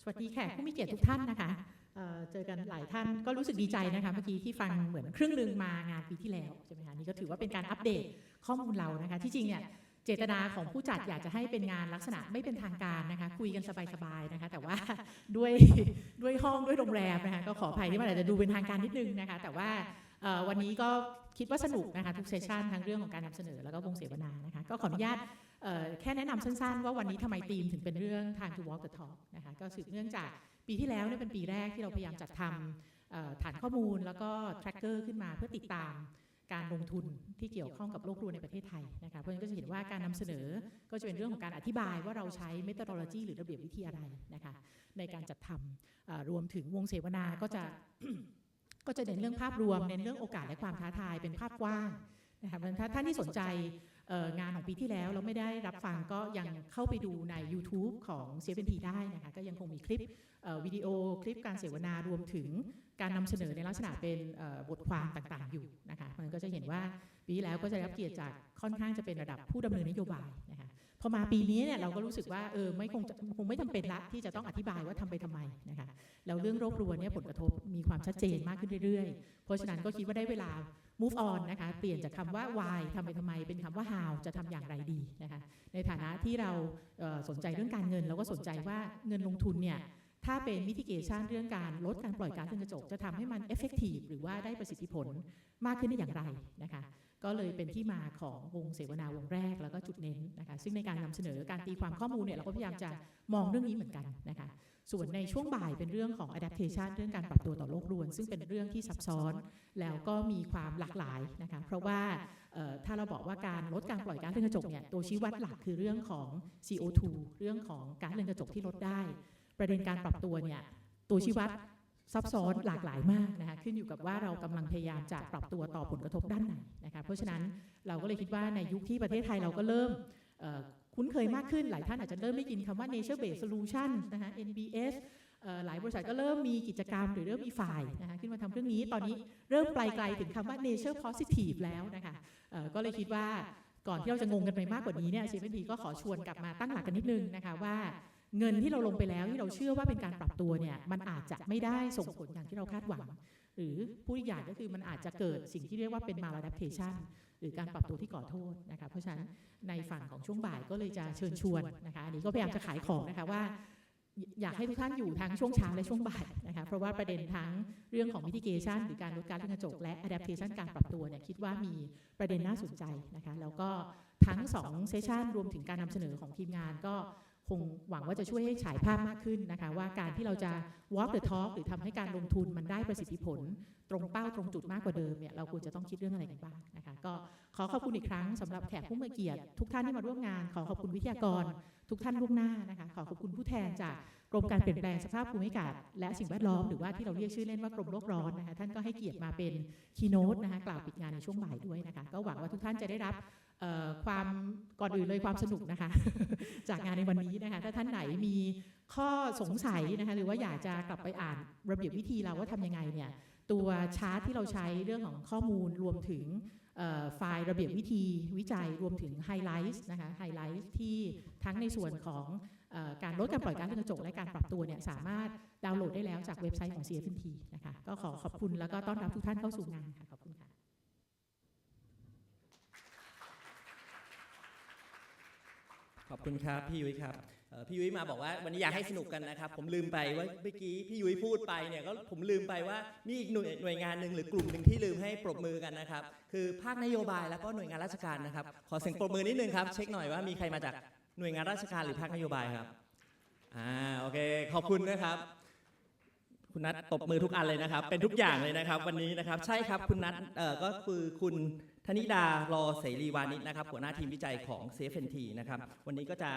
สวัสดีแขกผู้มีเกียรติทุกท่านนะคะเจอกันหลายท่านก็รู้สึกดีใจนะคะเมื่อกี้ที่ฟังเหมือนครึ่งหนึ่งมางานปีที่แล้วใช่ไหมคะนี่ก็ถือว่าเป็นการอัปเดตข้อมูลเรานะคะที่จริงเนี่ยเจตนาของผู้จัดอยากจะให้เป็นงานลักษณะไม่เป็นทางการนะคะคุยกันสบายๆนะคะแต่ว่าด้วยห้องด้วยโรงแรมนะคะก็ขออภัยที่มันอาจจะดูเป็นทางการนิดนึงนะคะแต่ว่าวันนี้ก็คิดว่าสนุกนะคะทุกเซสชันทั้งเรื่องของการนำเสนอแล้วก็วงเสวนานะคะก็ขออนุญาตแค่แนะนำสั้นๆว่าวันนี้ทำไมธีมถึงเป็นเรื่อง Time to Walk the Talk นะคะก็สืบเนื่องจากปีที่แล้วเนี่ยเป็นปีแรกที่เราพยายามจัดทำฐานข้อมูลแล้วก็ tracker ขึ้นมาเพื่อติดตามการลงทุนที่เกี่ยวข้องกับโลกรวมในประเทศไทยนะคะเพราะฉะนั้นก็จะเห็นว่าการนำเสนอก็จะเป็นเรื่องของการอธิบายว่าเราใช้ methodology หรือระเบียบวิธีอะไรนะคะในการจัดทำรวมถึงวงเสวนาก็จะเน้นเรื่องภาพรวมเน้นเรื่องโอกาสและความท้าทายเป็นภาพกว้างนะคะเพราะฉะนั้นท่านที่สนใจงานของปีที่แล้วเราไม่ได้รับฟังก็ยังเข้าไปดูใน YouTube ของ CFNT ได้นะคะก็ยังคงมีคลิปวิดีโอคลิปการเสวนารวมถึงการนำเสนอในลักษณะเป็นบทความต่างๆอยู่นะคะมันก็จะเห็นว่าปีที่แล้วก็จะรับเกียรติจากค่อนข้างจะเป็นระดับผู้ดำเนินนโยบายนะคะพอมาปีนี้เนี่ยเราก็รู้สึกว่าคงไม่จำเป็นละที่จะต้องอธิบายว่าทำไปทำไมนะคะแล้วเรื่องโรครวนเนี่ยผลกระทบมีความชัดเจนมากขึ้นเรื่อยๆเพราะฉะนั้นก็คิดว่าได้เวลา move on นะคะเปลี่ยนจากคำว่า why ทำไปทำไมเป็นคำว่า how จะทำอย่างไรดีนะคะในฐานะที่เราสนใจเรื่องการเงินเราก็สนใจว่าเงินลงทุนเนี่ยถ้าเป็น mitigation เรื่องการลดการปล่อยก๊าซเรือนกระจกจะทำให้มัน effective หรือว่าได้ประสิทธิผลมากขึ้นได้อย่างไรนะคะก็เลยเป็นที่มาของวงเสวนาวงแรกแล้วก็จุดเน้นนะคะซึ่งในการนำเสนอการตีความข้อมูลเนี่ยเราก็พยายามจะมองเรื่องนี้เหมือนกันนะคะส่วนในช่วงบ่ายเป็นเรื่องของ adaptation เรื่องการปรับตัวต่อโลกรวนซึ่งเป็นเรื่องที่ซับซ้อนแล้วก็มีความหลากหลายนะคะเพราะว่าถ้าเราบอกว่าการลดการปล่อยก๊าซเรือนกระจกเนี่ยตัวชี้วัดหลักคือเรื่องของ CO2 เรื่องของก๊าซเรือนกระจกที่ลดได้ประเด็นการปรับตัวเนี่ยตัวชี้วัดซับซ้อนหลากหลายมากนะคะขึ้นอยู่กับว่าเรากำลังพยายามจะปรับตัวต่อผลกระทบด้านไหนนะคะเพราะฉะนั้นเราก็เลยคิดว่าในยุคที่ประเทศไทยเราก็เริ่มคุ้นเคยมากขึ้นหลายท่านอาจจะเริ่มได้ยินคำว่า nature based solution นะคะ NBS หลายบริษัทก็เริ่มมีกิจกรรมหรือเริ่มมีฝ่ายนะคะขึ้นมาทำเรื่องนี้ตอนนี้เริ่มไกลถึงคำว่า nature positive แล้วนะคะก็เลยคิดว่าก่อนที่เราจะงงกันไปมากกว่านี้เนี่ย CFNT ก็ขอชวนกลับมาตั้งหลักกันนิดนึงนะคะว่าเงินที่เราลงไปแล้วที่เราเชื่อว่าเป็นการปรับตัวเนี่ยมันอาจจะไม่ได้ส่งผลอย่างที่เราคาดหวังหรือผู้อีกอย่างก็คือมันอาจจะเกิดสิ่งที่เรียกว่าเป็น maladaptation หรือการปรับตัวที่ก่อโทษนะคะเพราะฉะนั้นในฝั่งของช่วงบ่ายก็เลยจะเชิญชวนนะคะอันนี้ก็พยายามจะขายของนะคะว่าอยากให้ทุกท่านอยู่ทั้งช่วงเช้าและช่วงบ่ายนะคะเพราะว่าประเด็นทั้งเรื่องของ mitigation หรือการลดก๊าซเรือนกระจกและ adaptation การปรับตัวเนี่ยคิดว่ามีประเด็นน่าสนใจนะคะแล้วก็ทั้ง2เซสชันรวมถึงการนำเสนอของทีมงานก็คงหวังว่าจะช่วยให้ฉายภาพมากขึ้นนะคะว่าการที่เราจะ walk the talk หรือทำให้การลงทุนมันได้ประสิทธิผลตรงเป้าตรงจุดมากกว่าเดิมเนี่ยเราควรจะต้องคิดเรื่องอะไรกันบ้างนะคะก็ขอขอบคุณอีกครั้งสำหรับแขกผู้มีเกียรติทุกท่านที่มาร่วมงานขอขอบคุณวิทยากรทุกท่านล่วงหน้านะคะขอขอบคุณผู้แทนจากกรมการเปลี่ยนแปลงสภาพภูมิอากาศและสิ่งแวดล้อมหรือว่าที่เราเรียกชื่อเล่นว่ากรมโลกร้อนนะคะท่านก็ให้เกียรติมาเป็นคีย์โน้ตนะคะกล่าวปิดงานในช่วงบ่ายด้วยนะคะก็หวังว่าทุกท่านจะได้รับความก่อนอื่นเลยความสนุกนะคะ จากงานในวันนี้นะคะถ้าท่านไหนมีข้อสงสัยนะคะหรือว่าอยากจะกลับไปอ่านระเบียบวิธีเราว่าทำยังไงเนี่ยตัวชาร์ตที่เราใช้เรื่องของข้อมูลรวมถึงไฟล์ระเบียบวิธีวิจัยรวมถึงไฮไลท์นะคะไฮไลท์ที่ทั้งในส่วนของการลดการปล่อยก๊าซเรือนกระจกและการปรับตัวเนี่ยสามารถดาวน์โหลดได้แล้วจากเว็บไซต์ของ CFNT นะคะก็ขอบคุณแล้วก็ต้อนรับทุกท่านเข้าสู่งานค่ะขอบคุณค่ะขอบคุณครับพี่ยุ้ยครับพี่ยุ้ยมาบอกว่าวันนี้อยากให้สนุกกันนะครับผมลืมไปว่าเมื่อกี้พี่ยุ้ยพูดไปเนี่ยก็ผมลืมไปว่ามีอีกหน่วยงานหนึ่งหรือกลุ่มหนึ่งที่ลืมให้ปรบมือกันนะครับคือภาคนโยบายแล้วก็หน่วยงานราชการนะครับขอเสียงปรบมือนิดนึงครับเช็คหน่อยว่ามีใครมาจากหน่วยงานราชการหรือภาคนโยบายครับโอเคขอบคุณนะครับคุณนัทตบมือทุกอันเลยนะครับเป็นทุกอย่างเลยนะครับวันนี้นะครับใช่ครับคุณนัทก็คือคุณธนิดารอเสรีวานิชนะครับหัวหน้าทีมวิจัยของ CFNT นะครับวันนี้ก็จะ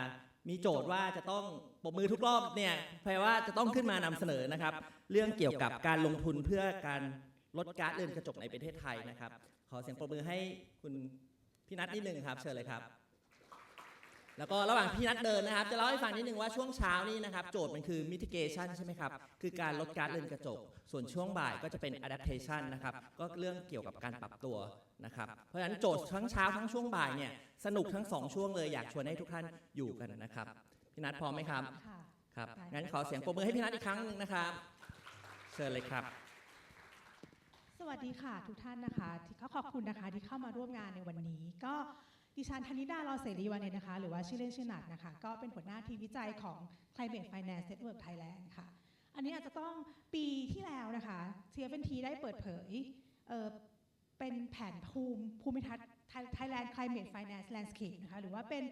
มีโจทย์ว่าจะต้องปรบมือทุกรอบเนี่ยแปลว่าจะต้องขึ้นมานำเสนอนะครับเรื่องเกี่ยวกับการลงทุนเพื่อการลดก๊าซเรือนกระจกในประเทศไทยนะครับขอเสียงปรบมือให้คุณพี่นัทนิดนึงครับเชิญเลยครับแล้วก็ระหว่างพี่นัทเดินนะครับจะเล่าให้ฟังนิดนึงว่าช่วงเช้านี่นะครับโจทย์มันคือ mitigation ใช่ไหมครับคือการลดก๊าซเรือนกระจกส่วนช่วงบ่ายก็จะเป็น adaptation นะครับก็เรื่องเกี่ยวกับการปรับตัวนะครับเพราะฉะนั้นโจทย์ทั้งเช้าทั้งช่วงบ่ายเนี่ยสนุกทั้ง2ช่วงเลยอยากชวนให้ทุกท่านอยู่กันนะครับพี่นัทพร้อมไหมครับ ครับงั้นขอเสียงปรบมือให้พี่นัทอีกครั้งหนึ่งนะครับเชิญเลยครับ สวัสดีค่ะทุกท่านนะคะที่ขอบคุณนะคะที่เข้ามาร่วมงานในวันนี้ก็ดิฉันธนิดา รอเสรีวานิชนะคะหรือว่าชื่อเล่นชื่อนัทนะคะก็เป็นหัวหน้าทีมวิจัยของ Climate Finance Network Thailand ค่ะอันนี้อาจจะต้องปีที่แล้วนะคะ TFNT ได้เปิดเผยเป็นแผนภูมิทัศน์ Thailand Climate Finance Landscape นะคะหรือว่าเป็น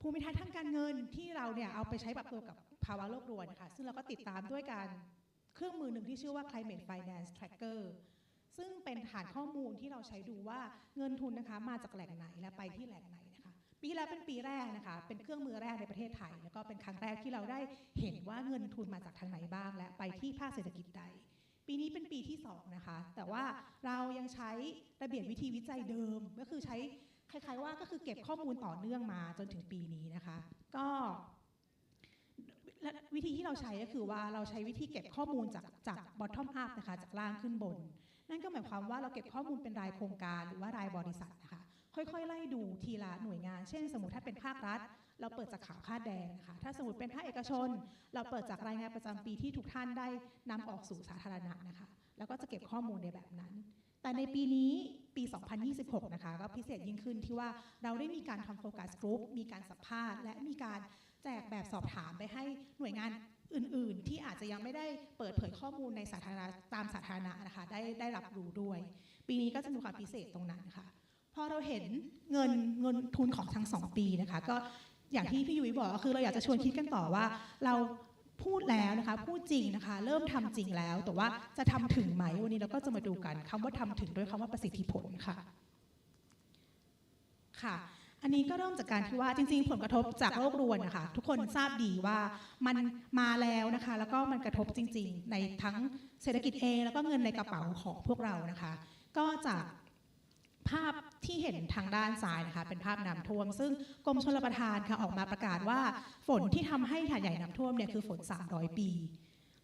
ภูมิทัศน์ทางการเงินที่เราเนี่ยเอาไปใช้ปรับตัวกับภาวะโลกร้อนนะคะซึ่งเราก็ติดตามด้วยการเครื่องมือหนึ่งที่ชื่อว่า Climate Finance Tracker ซึ่งเป็นฐานข้อมูลที่เราใช้ดูว่าเงินทุนนะคะมาจากแหล่งไหนและไปที่แหล่งไหนนะคะปีแล้วเป็นปีแรกนะคะเป็นเครื่องมือแรกในประเทศไทยแล้วก็เป็นครั้งแรกที่เราได้เห็นว่าเงินทุนมาจากทางไหนบ้างและไปที่ภาคเศรษฐกิจใดปีนี้เป็นปีที่2นะคะแต่ว่าเรายังใช้ระเบียบวิธีวิจัยเดิมก็คือใช้คล้ายๆว่าก็คือเก็บข้อมูลต่อเนื่องมาจนถึงปีนี้นะคะก็และวิธีที่เราใช้ก็คือว่าเราใช้วิธีเก็บข้อมูลจาก bottom up นะคะจากล่างขึ้นบนนั่นก็หมายความว่าเราเก็บข้อมูลเป็นรายโครงการหรือว่ารายบริษัทนะคะค่อยๆไล่ดูทีละหน่วยงานเช่นสมมติถ้าเป็นภาครัฐเราเปิดจากขาวคาดแดงนะคะถ้าสมมติเป็นภาคเอกชนเราเปิดจากรายงานประจำปีที่ทุกท่านได้นำออกสู่สาธารณะนะคะแล้วก็จะเก็บข้อมูลในแบบนั้นแต่ในปีนี้ปี 2026 นะคะก็พิเศษยิ่งขึ้นที่ว่าเราได้มีการทำโฟกัสกรุ๊ปมีการสัมภาษณ์และมีการแจกแบบสอบถามไปให้หน่วยงานอื่นๆที่อาจจะยังไม่ได้เปิดเผยข้อมูลในสาธารณะตามสาธารณะนะคะได้รับรู้ด้วยปีนี้ก็จะมีความพิเศษตรงนั้นค่ะพอเราเห็นเงินทุนของทั้ง2ปีนะคะก็อย่างที่พี่ยุ้ยบอกก็คือเราอยากจะชวนคิดกันต่อว่าเราพูดแล้วนะคะพูดจริงนะคะเริ่มทำจริงแล้วแต่ว่าจะทำถึงไหมวันนี้เราก็จะมาดูกันคำว่าทำถึงด้วยคำว่าประสิทธิผลค่ะอันนี้ก็เริ่มจากการที่ว่าจริงๆผลกระทบจากโลกรวนนะคะทุกคนทราบดีว่ามันมาแล้วนะคะแล้วก็มันกระทบจริงๆในทั้งเศรษฐกิจเองแล้วก็เงินในกระเป๋าของพวกเรานะคะก็จากภาพที่เห็นทางด้านซ้ายนะคะเป็นภาพน้ำท่วมซึ่งกรมชลประทานค่ะออกมาประกาศว่าฝนที่ทำให้หาดใหญ่น้ำท่วมเนี่ยคือฝน300 ปี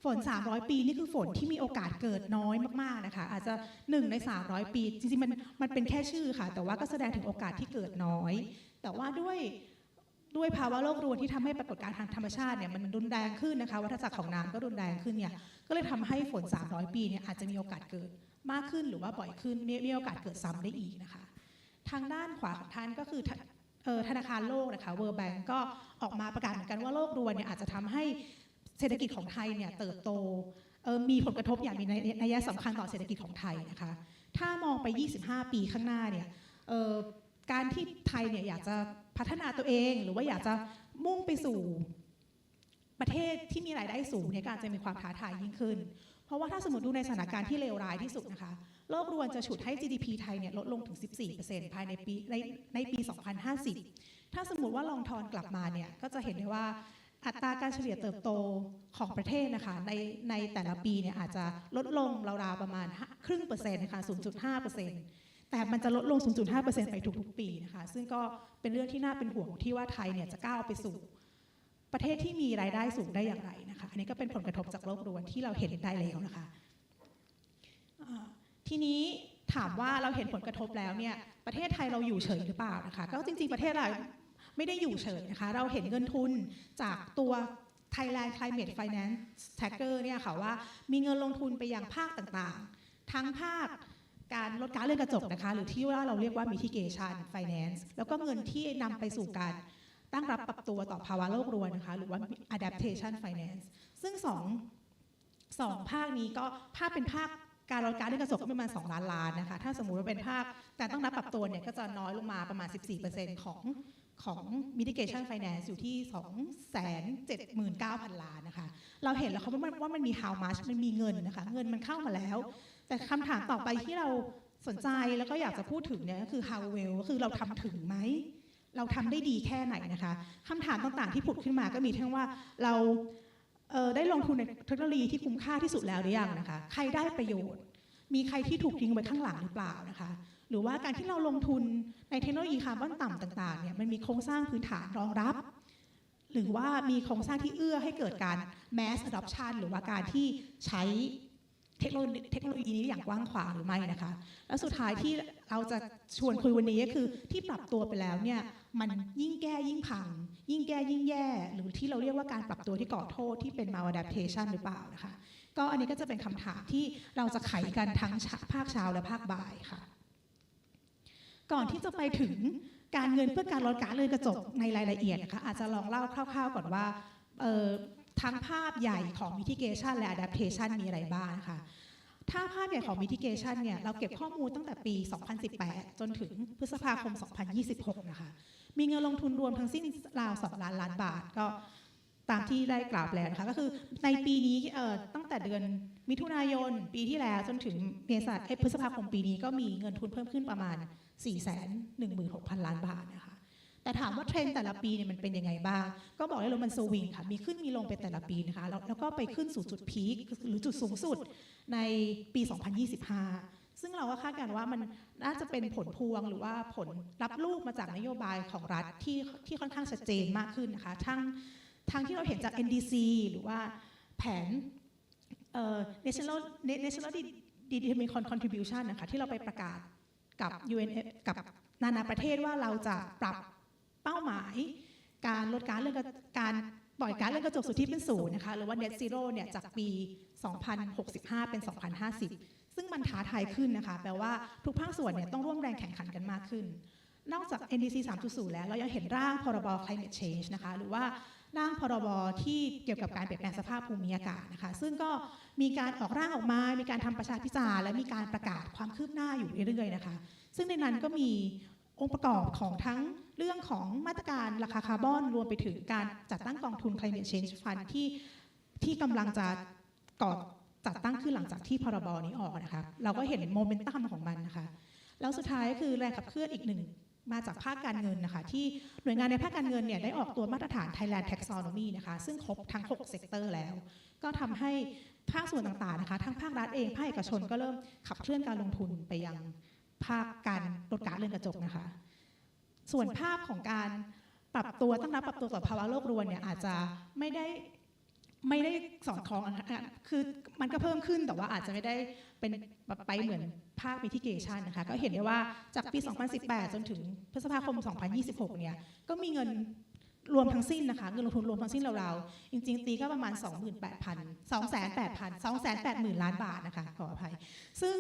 ฝน300 ปีนี่คือฝนที่มีโอกาสเกิดน้อยมากๆนะคะอาจจะ1 ใน 300 ปีจริงๆมันเป็นแค่ชื่อค่ะแต่ว่าก็แสดงถึงโอกาสที่เกิดน้อยแต่ว่าด้วยภาวะโลกรวนที่ทำให้ปรากฏการณ์ทางธรรมชาติเนี่ยมันรุนแรงขึ้นนะคะวัฏจักรของน้ำก็รุนแรงขึ้นเนี่ยก็เลยทำให้ฝน300 ปีเนี่ยอาจจะมีโอกาสเกิดมากขึ้นหรือว่าบ่อยขึ้นมีโอกาสเกิดซ้ำได้อีกนะคะทางด้านขวาของท่านก็คือธนาคารโลกนะคะ World Bank ก็ออกมาประกาศเหมือนกันว่าโลกรวนเนี่ยอาจจะทำให้เศรษฐกิจของไทยเนี่ยเติบโตมีผลกระทบอย่างมีนัยสำคัญต่อเศรษฐกิจของไทยนะคะถ้ามองไป25 ปีข้างหน้าเนี่ยการที่ไทยเนี่ยอยากจะพัฒนาตัวเองหรือว่าอยากจะมุ่งไปสู่ประเทศที่มีรายได้สูงเนี่ยก็อาจจะมีความท้าทายยิ่งขึ้นเพราะว่าถ้าสมมติดูในสถานการณ์ที่เลวร้ายที่สุดนะคะโลกรวนจะฉุดให้ GDP ไทยเนี่ยลดลงถึง 14% ภายในปี 2050 ถ้าสมมติว่าลองทอนกลับมาเนี่ยก็จะเห็นได้ว่าอัตราการเฉลี่ยเติบโตของประเทศนะคะในแต่ละปีเนี่ยอาจจะลดลงราวๆประมาณ0.5%นะคะ 0.5%แต่มันจะลดลง 0.5% ไปทุกๆปีนะคะซึ่งก็เป็นเรื่องที่น่าเป็นห่วงที่ว่าไทยเนี่ยจะก้าวไปสู่ประเทศที่มีรายได้สูงได้อย่างไรนะคะอันนี้ก็เป็นผลกระทบจากโลกรวนที่เราเห็นได้แล้วนะคะทีนี้ถามว่าเราเห็นผลกระทบแล้วเนี่ยประเทศไทยเราอยู่เฉยหรือเปล่านะคะก็จริงๆประเทศเราไม่ได้อยู่เฉยนะคะเราเห็นเงินทุนจากตัว Thailand Climate Finance Tracker เนี่ยค่ะว่ามีเงินลงทุนไปยังภาคต่างๆทั้งภาคการลดก๊าซเรือนกระจกนะคะหรือที่ว่าเราเรียกว่า mitigation finance แล้วก็เงินที่นำไปสู่การตั้งรับปรับตัวต่อภาวะโลกรวนนะคะหรือว่า adaptation finance ซึ่งสองภาคนี้ก็ภาคเป็นภาคการลดก๊าซเรือนกระจกก็ประมาณ2 ล้านล้านนะคะถ้าสมมุติว่าเป็นภาคการต้องรับปรับตัวเนี่ยก็จะน้อยลงมาประมาณ 14% ของ mitigation finance อยู่ที่ 279,000 ล้านนะคะเราเห็นแล้วว่ามันมี how much มันมีเงินนะคะเงินมันเข้ามาแล้วแต่คำถามต่อไปที่เราสนใจแล้วก็อยากจะพูดถึงเนี่ยก็คือ how well ก็คือเราทำถึงไหมเราทำได้ดีแค่ไหนนะคะคำถามต่างๆที่ผุดขึ้นมาก็มีทั้งว่าเราได้ลงทุนในเทคโนโลยีที่คุ้มค่าที่สุดแล้วหรือยังนะคะใครได้ประโยชน์มีใครที่ถูกทิ้งไว้ข้างหลังหรือเปล่านะคะหรือว่าการที่เราลงทุนในเทคโนโลยีคาร์บอนต่ำต่างๆเนี่ยมันมีโครงสร้างพื้นฐานรองรับหรือว่ามีโครงสร้างที่เอื้อให้เกิดการ mass adoption หรือว่าการที่ใช้เทคโนโลยีนี้อย่างกว้างขวางหรือไม่นะคะแล้วสุดท้ายที่เราจะชวนคุยวันนี้ก็คือที่ปรับตัวไปแล้วเนี่ย มันยิ่งแก้ยิ่งพังยิ่งแก้ยิ่งแย่หรือที่เราเรียกว่าการปรับตัวที่ก่อโทษที่เป็น maladaptation หรือเปล่านะคะก็อันนี้ก็จะเป็นคำถามที่เราจะไขกันทั้งภาคเช้าและภาคบ่ายค่ะก่อนที่จะไปถึงการเงินเพื่อการลดการเรือนกระจกในรายละเอียดนะคะอาจจะลองเล่าคร่าวๆก่อนว่าทั้งภาพใหญ่ของ mitigation และ adaptation มีอะไรบ้างนะคะถ้าภาพใหญ่ของ mitigation เนี่ยเราเก็บข้อมูลตั้งแต่ปี 2018 จนถึงพฤษภาคม 2026 นะคะมีเงินลงทุนรวมทั้งสิ้นราว 2 ล้านบาทก็ตามที่ได้กล่าวแล้วนะคะก็คือในปีนี้ตั้งแต่เดือนมิถุนายนปีที่แล้วจนถึงพฤษภาคมปีนี้ก็มีเงินทุนเพิ่มขึ้นประมาณ 416,000 ล้านบาทนะคะแต่ถามว่าเทรนด์แต่ละปีเนี่ยมันเป็นยังไงบ้างก็บอกได้เลยมันสวิงค่ะมีขึ้นมีลงไปแต่ละปีนะคะแล้วก็ไปขึ้นสู่จุดพีคหรือจุดสูงสุดในปี 2025 ซึ่งเราก็คาดการณ์ว่ามันน่าจะเป็นผลพวงหรือว่าผลรับลูกมาจากนโยบายของรัฐที่ค่อนข้างชัดเจนมากขึ้นนะคะทั้งที่เราเห็นจาก NDC หรือว่าแผนNational Determined Contribution นะคะที่เราไปประกาศกับ UNF กับนานาประเทศว่าเราจะปรับเป้าหมายการลดการปล่อยก๊าซเรือนกระจกสุทธิเป็นศูนย์นะคะหรือว่า Net Zero เนี่ยจากปี 2065 เป็น 2050 ซึ่งมันท้าทายขึ้นนะคะแปลว่าทุกภาคส่วนเนี่ยต้องร่วมแรงแข่งขันกันมากขึ้นนอกจาก NDC 3.0 แล้วเรายังเห็นร่างพรบ Climate Change นะคะหรือว่าร่างพรบที่เกี่ยวกับการเปลี่ยนแปลงสภาพภูมิอากาศนะคะซึ่งก็มีการออกร่างออกมามีการทำประชาพิจารณ์และมีการประกาศความคืบหน้าอยู่เรื่อยๆนะคะซึ่งในนั้นก็มีองค์ประกอบของทั้งเรื่องของมาตรการราคาคาร์บอนรวมไปถึงการจัดตั้งกองทุน Climate Change Fund ที่กำลังจะจัดตั้งขึ้นหลังจากที่พรบนี้ออกนะคะเราก็เห็นโมเมนตัมของมันนะคะแล้วสุดท้ายก็คือแรงขับเคลื่อนอีกหนึ่งมาจากภาคการเงินนะคะที่หน่วยงานในภาคการเงินเนี่ยได้ออกตัวมาตรฐาน Thailand Taxonomy นะคะซึ่งครบทั้ง6เซกเตอร์แล้วก็ทำให้ภาคส่วนต่างๆนะคะทั้งภาครัฐเองภาคเอกชนก็เริ่มขับเคลื่อนการลงทุนไปยังภาคการลดก๊าซเรือนกระจกนะคะส่วนภาพของการปรับตัวตั้งรับปรับตัวต่อภาวะโลกรวนเนี่ยอาจจะไม่ได้สอดคล้องคือมันก็เพิ่มขึ้นแต่ว่าอาจจะไม่ได้เป็นไปเหมือนภาค mitigation นะคะก็เห็นได้ว่าจากปี 2018 จนถึงพฤษภาคม 2026 เนี่ยก็มีเงินรวมทั้งสิ้นนะคะเงินลงทุนรวมทั้งสิ้นราวๆจริงๆตีก็ประมาณ 280,000 ล้านบาทนะคะขออภัยซึ่ง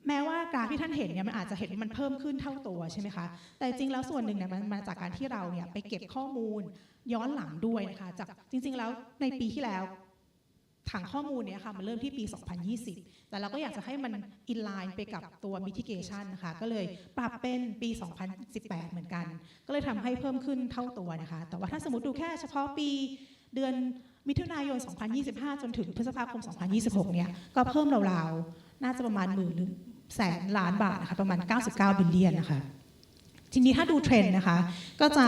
แม้ว่ากราฟที่ท่านเห็นเนี่ยมันอาจจะเห็นว่ามันเพิ่มขึ้นเท่าตัวใช่ไหมคะแต่จริงแล้วส่วนหนึ่งเนี่ยมันมาจากการที่เราเนี่ยไปเก็บข้อมูลย้อนหลังด้วยนะคะจากจริงๆแล้วในปีที่แล้วฐานข้อมูลเนี่ยค่ะมันเริ่มที่ปี 2020 แต่เราก็อยากจะให้มันอินไลน์ไปกับตัว mitigation นะคะก็เลยปรับเป็นปี 2018 เหมือนกันก็เลยทำให้เพิ่มขึ้นเท่าตัวนะคะแต่ว่าถ้าสมมติดูแค่เฉพาะปีเดือนมิถุนายน 2025 จนถึงพฤษภาคม 2026 เนี่ยก็เพิ่มราวๆน่าจะประมาณ100,000 ล้านบาทนะคะประมาณ99 บิลเลียนนะคะทีนี้ถ้าดูเทรนด์นะคะก็จะ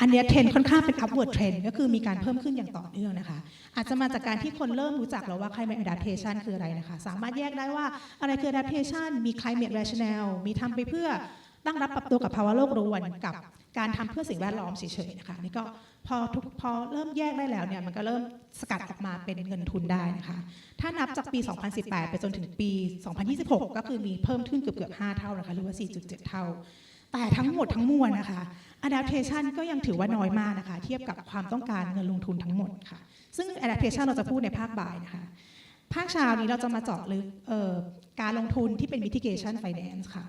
อันนี้เทรนด์ค่อนข้างเป็น upward trend ก็คือมีการเพิ่มขึ้นอย่างต่อเนื่องนะคะอาจจะมาจากการที่คนเริ่มรู้จักแล้วว่า climate adaptation คืออะไรนะคะสามารถแยกได้ว่าอะไรคือ adaptation มี climate rationale มีทำไปเพื่อตั้งรับปรับตัวกับภาวะโลกรวนกับการทำเพื่อสิ่งแวดล้อมเฉยๆนะคะนี่ก็พอเริ่มแยกได้แล้วเนี่ยมันก็เริ่มสกัดออกมาเป็นเงินทุนได้นะคะถ้านับจากปี 2018 ไปจนถึงปี 2026 ก็คือมีเพิ่มขึ้นเกือบ5 เท่านะคะหรือว่า 4.7 เท่าแต่ทั้งหมดทั้งมวลนะคะ adaptation ก็ยังถือว่าน้อยมากนะคะเทียบกับความต้องการเงินลงทุนทั้งหมดค่ะซึ่ง adaptation เราจะพูดในภาคบ่ายนะคะภาคเช้านี้เราจะมาเจาะลึกการลงทุนที่เป็น mitigation finance ค่ะ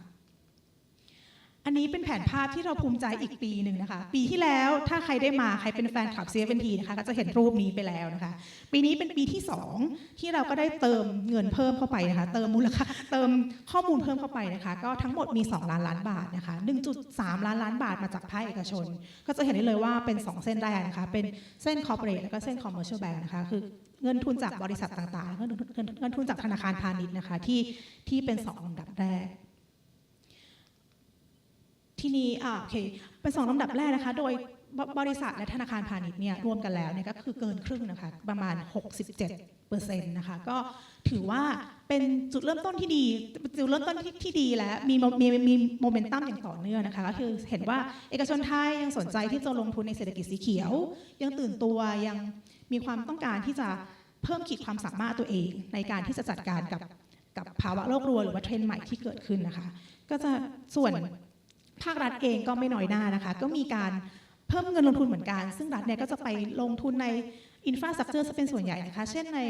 อันนี้เป็นแผนภาพที่เราภูมิใจอีกปีหนึ่งนะคะปีที่แล้วถ้าใครได้มาใครเป็นแฟนคลับ CF&T นะคะก็จะเห็นรูปนี้ไปแล้วนะคะปีนี้เป็นปีที่2ที่เราก็ได้เติมเงินเพิ่มเข้าไปนะคะเติมมูลค่าเติมข้อมูลเพิ่มเข้าไปนะคะก็ทั้งหมดมี2 ล้านบาทนะคะ 1.3 ล้านบาทมาจากภาคเอกชนก็จะเห็นได้เลยว่าเป็น2เส้นแรกนะคะเป็นเส้น corporate แล้วก็เส้น commercial bank นะคะคือเงินทุนจากบริษัทต่างๆแล้วก็เงินทุนจากธนาคารพาณิชย์นะคะที่เป็น2 ลำดับแรกทีนี้โอเคเป็น2 ลำดับแรกนะคะโดยบริษัทและธนาคารพาณิชย์เนี่ยรวมกันแล้วเนี่ยก็คือเกินครึ่งนะคะประมาณ 67% นะคะก็ถือว่าเป็นจุดเริ่มต้นที่ดีจุดเริ่มต้นที่ดีและมีโมเมนตัมอย่างต่อเนื่องนะคะก็คือเห็นว่าเอกชนไทยยังสนใจที่จะลงทุนในเศรษฐกิจสีเขียวยังตื่นตัวยังมีความต้องการที่จะเพิ่มขีดความสามารถตัวเองในการที่จะจัดการกับภาวะโลกรวนหรือว่าเทรนด์ใหม่ที่เกิดขึ้นนะคะก็จะส่วน ภาครัฐเองก็ไม่น้อยหน้านะคะก็มีการเพิ่มเงินลงทุนเหมือนกันซึ่งรัฐเนี่ยก็จะไปลงทุนในอินฟราสตรัคเจอร์เป็นส่วนใหญ่นะคะเช่นใน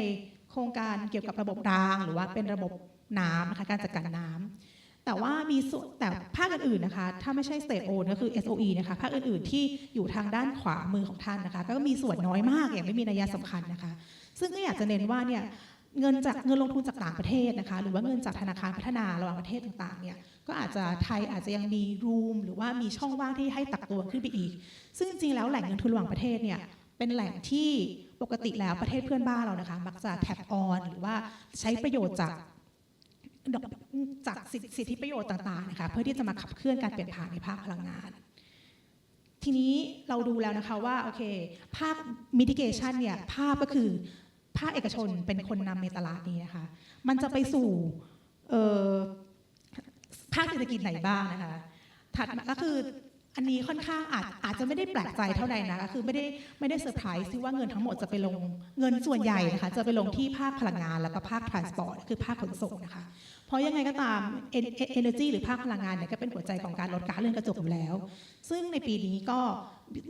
โครงการเกี่ยวกับระบบรางหรือว่าเป็นระบบน้ำนะคะการจัดการน้ำแต่ว่ามีส่วนแต่ภาคอื่นๆนะคะถ้าไม่ใช่ State Owned ก็คือ SOE นะคะภาคอื่นๆที่อยู่ทางด้านขวามือของท่านนะคะก็มีส่วนน้อยมากอย่างไม่มีนัยสำคัญนะคะซึ่งก็อยากจะเน้นว่าเนี่ยเงินลงทุนจากต่างประเทศนะคะหรือว่าเงินจากธนาคารพัฒนาระหว่างประเทศต่างๆเนี่ยก็อาจจะไทยอาจจะยังมีรูมหรือว่ามีช่องว่างที่ให้ตักตัวขึ้นไปอีกซึ่งจริงๆแล้วแหล่งเงินทุนระหว่างประเทศเนี่ยเป็นแหล่งที่ปกติแล้วประเทศเพื่อนบ้านเรานะคะมักจะแท็บออนหรือว่าใช้ประโยชน์จากสิทธิประโยชน์ต่างๆนะคะเพื่อที่จะมาขับเคลื่อนการเปลี่ยนผ่านในภาคพลังงานทีนี้เราดูแล้วนะคะว่าโอเคภาค mitigation เนี่ยภาพก็คือภาคเอกชนเป็นคนนำในตลาดนี้นะคะมันจะไปสู่ภาคเศรษฐกิจไหนบ้างนะคะถัดมาก็คืออันนี้ค่อนข้างอาจจะไม่ได้แปลกใจเท่าใดนะก็คือไม่ได้เซอร์ไพรส์ที่ว่าเงินทั้งหมดจะไปลงเงินส่วนใหญ่นะคะจะไปลงที่ภาคพลังงานแล้วก็ภาค transport คือภาคขนส่งนะคะเพราะยังไงก็ตาม energy หรือภาคพลังงานเนี่ยก็เป็นหัวใจของการลดก๊าซเรือนกระจกอยู่แล้วซึ่งในปีนี้ก็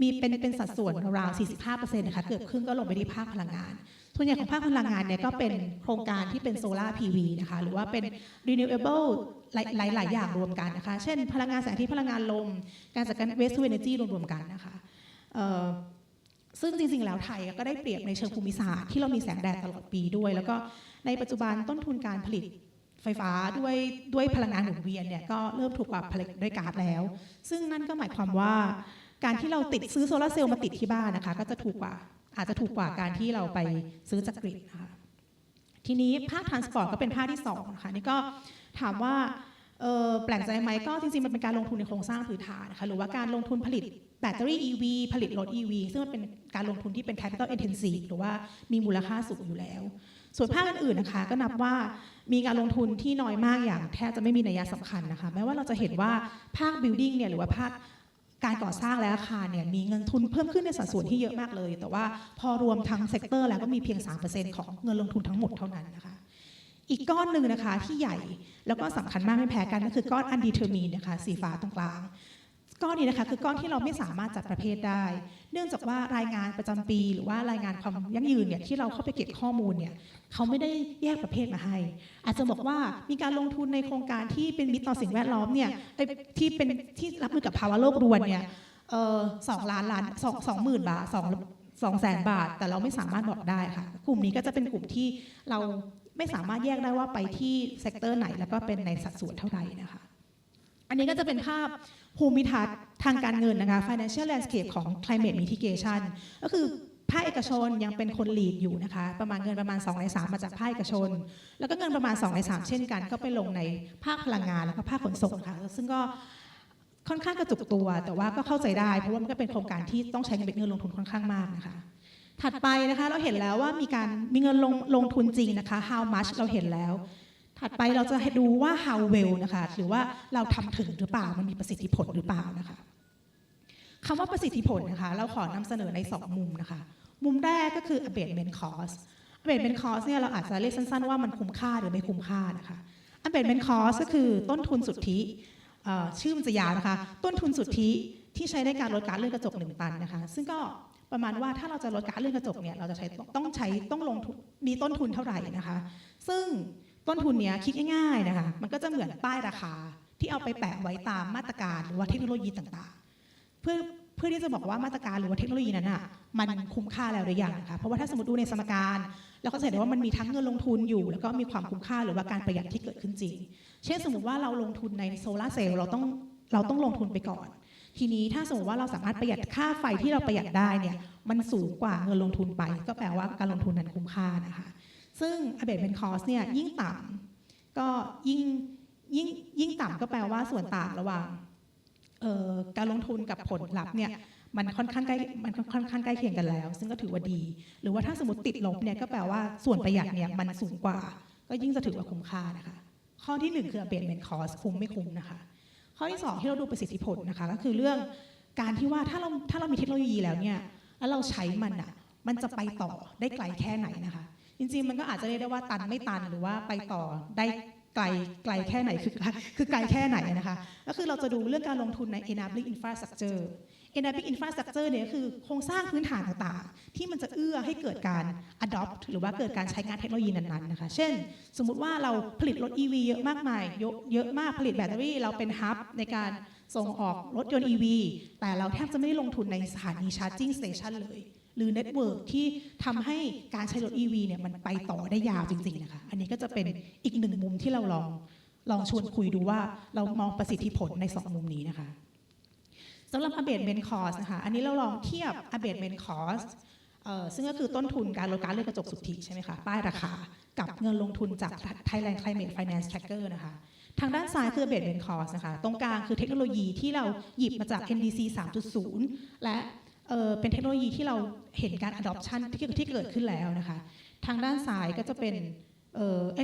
มีเป็นสัดส่วนราว 45% นะคะเกือบครึ่งก็ลงไปที่ภาคพลังงานส่วนใหญ่ของภาคพลังงานเนี่ยก็เป็นโครงการที่เป็นโซลาร์ PV นะคะหรือว่าเป็น renewable หลายอย่างรวมกันนะคะเช่นพลังงานแสงอาทิตย์พลังงานลมการจัดการ waste to energy รวมกันนะคะซึ่งจริงๆแล้วไทยก็ได้เปรียบในเชิงภูมิศาสตร์ที่เรามีแสงแดดตลอดปีด้วยแล้วก็ในปัจจุบันต้นทุนการผลิตไฟฟ้าด้วยพลังงานหมุนเวียนเนี่ยก็เริ่มถูกกว่าผลิตด้วยก๊าซแล้วซึ่งนั่นก็หมายความว่าการที่เราซื้อโซลาร์เซลล์มาติดที่บ้านนะคะก็จะอาจจะถูกกว่าการที่เราไปซื้อจากกริดนะคะทีนี้ภาค transport ก็เป็นภาคที่2นะคะนี่ก็ถามว่าแปลกใจไหมก็จริงๆมันเป็นการลงทุนในโครงสร้างพื้นฐานนะคะหรือว่าการลงทุนผลิตแบตเตอรี่ EV ผลิตรถ EV ซึ่งมันเป็นการลงทุนที่เป็น capital intensive หรือว่ามีมูลค่าสูงอยู่แล้วส่วนภาคอื่นๆนะคะก็นับว่ามีการลงทุนที่น้อยมากอย่างแทบจะไม่มีนัยสำคัญนะคะแม้ว่าเราจะเห็นว่าภาค building เนี่ยหรือว่าภาคการก่อสร้างและอาคารเนี่ยมีเงินทุนเพิ่มขึ้นในสัดส่วนที่เยอะมากเลยแต่ว่าพอรวมทั้งเซกเตอร์แล้วก็มีเพียง 3% ของเงินลงทุนทั้งหมดเท่านั้นนะคะอีกก้อนหนึ่งนะคะที่ใหญ่แล้วก็สำคัญมากไม่แพ้กันก็คือก้อน undetermined นะคะสีฟ้าตรงกลางก้อนนี้นะคะคือก้อนที่เราไม่สามารถจัดประเภทได้เนื่องจากว่ารายงานประจำปีหรือว่ารายงานความยั่งยืนเนี่ยที่เราเข้าไปเก็บข้อมูลเนี่ยเขาไม่ได้แยกประเภทมาให้อาจจะบอกว่ามีการลงทุนในโครงการที่เป็นมิตรต่อสิ่งแวดล้อมเนี่ยที่รับมือกับภาวะโลกรวนเนี่ย20,000 บาท200,000 บาทแต่เราไม่สามารถบอกได้ค่ะกลุ่มนี้ก็จะเป็นกลุ่มที่เราไม่สามารถแยกได้ว่าไปที่เซกเตอร์ไหนแล้วก็เป็นในสัดส่วนเท่าไหร่นะคะอันนี้ก็จะเป็นภาพภูมิทัศน์ทางการเงินนะคะ financial landscape ของ climate mitigation ก็คือภาคเอกชนยังเป็นคน lead อยู่นะคะเงินประมาณ2 ใน 3มาจากภาคเอกชนแล้วก็เงินประมาณ2 ใน 3เช่นกันก็ไปลงในภาคพลังงานแล้วก็ภาคขนส่งค่ะซึ่งก็ค่อนข้างกระจุกตัวแต่ว่าก็เข้าใจได้เพราะว่ามันก็เป็นโครงการที่ต้องใช้เงินลงทุนค่อนข้างมากนะคะถัดไปนะคะเราเห็นแล้วว่ามีเงินลงทุนจริงนะคะ how much เราเห็นแล้วถัดไปเราจะดูว่า how well นะคะหรือว่าเราทำถึงหรือเปล่ามันมีประสิทธิผลหรือเปล่านะคะคำว่าประสิทธิผลนะคะเราขอนำเสนอใน2มุมนะคะมุมแรกก็คือ abatement cost abatement cost เนี่ยเราอาจจะเรียกสั้นๆว่ามันคุ้มค่าหรือไม่คุ้มค่านะคะ abatement cost ก็คือต้นทุนสุทธิชื่อมันจะยาวนะคะต้นทุนสุทธิที่ใช้ในการลดก๊าซเรือนกระจก1 ตันนะคะซึ่งก็ประมาณว่าถ้าเราจะลดก๊าซเรือนกระจกเนี่ยเราจะต้องลงทุนมีต้นทุนเท่าไหร่นะคะซึ่งต้นทุนเนี้ยคิดง่ายๆนะคะมันก็จะเหมือนป้ายราคาที่เอาไปแปะไว้ตามมาตรการหรือว่าเทคโนโลยีต่างๆเพื่อที่จะบอกว่ามาตรการหรือว่าเทคโนโลยีนั้นอ่ะมันคุ้มค่าแล้วหรือยังนะคะเพราะว่าถ้าสมมติดูในสมการเราก็จะเห็นได้ว่ามันมีทั้งเงินลงทุนอยู่แล้วก็มีความคุ้มค่าหรือว่าการประหยัดที่เกิดขึ้นจริงเช่นสมมติว่าเราลงทุนในโซลาร์เซลล์เราต้องลงทุนไปก่อนทีนี้ถ้าสมมติว่าเราสามารถประหยัดค่าไฟที่เราประหยัดได้เนี่ยมันสูงกว่าเงินลงทุนไปก็แปลว่าการลงทุนนั้นคุ้มค่านะคะซึ่ง abatement cost เนี่ยยิ่งต่ำก็ยิ่งต่ำก็แปลว่าส่วนต่างระหว่างการลงทุนกับผลลัพธ์เนี่ยมันค่อนข้างใกล้เคียงกันแล้วซึ่งก็ถือว่าดีหรือว่าถ้าสมมติติดลบเนี่ยก็แปลว่าส่วนประหยัดเนี่ยมันสูงกว่าก็ยิ่งจะถือว่าคุ้มค่านะคะข้อที่1คือ abatement cost คุ้มไม่คุ้มนะคะข้อที่2ที่เราดูประสิทธิผลนะคะก็คือเรื่องการที่ว่าถ้าเรามีเทคโนโลยีแล้วเนี่ยแล้วเราใช้มันจะไปต่อได้ไกลแค่ไหนนะคะจริงๆมันก็อาจจะเรียกได้ว่าตันไม่ตันหรือว่าไปต่อได้ ไกลแค่ไหนคือไกลแค่ไหนนะคะก็คือเราจะดูเรื่องการลงทุนใน enabling infrastructure enabling infrastructure เนี่ยคือโครงสร้างพื้นฐานต่างๆที่มันจะเอื้อให้เกิดการ adopt หรือว่าเกิดการใช้งานเทคโนโลยีนั้นๆนะคะเช่นสมมุติว่าเราผลิตรถ EV เยอะมากมายเยอะมากผลิตแบตเตอรี่เราเป็นฮับในการส่งออกรถยนต์ EV แต่เราแทบจะไม่ได้ลงทุนในสถานี charging station เลยหรือเน็ตเวิร์กที่ทำให้การใช้รถ EV เนี่ยมันไปต่อได้ยาวจริงๆนะคะอันนี้ก็จะเป็นอีกหนึ่งมุมที่เราลองชวนคุยดูว่าเรามองประสิทธิผลใน2มุมนี้นะคะสำหรับ abatement cost นะคะอันนี้เราลองเทียบ abatement cost ซึ่งก็คือต้นทุนการลดก๊าซเรือนกระจกสุทธิใช่ไหมคะป้ายราคากับเงินลงทุนจาก Thailand Climate Finance Tracker นะคะทางด้านซ้ายคือ abatement cost นะคะตรงกลางคือเทคโนโลยีที่เราหยิบมาจาก NDC 3.0 และเป็นเทคโนโลยีที่เราเห็นการ adoption ที่เกิดขึ้นแล้วนะคะทางด้านซ้ายก็จะเป็น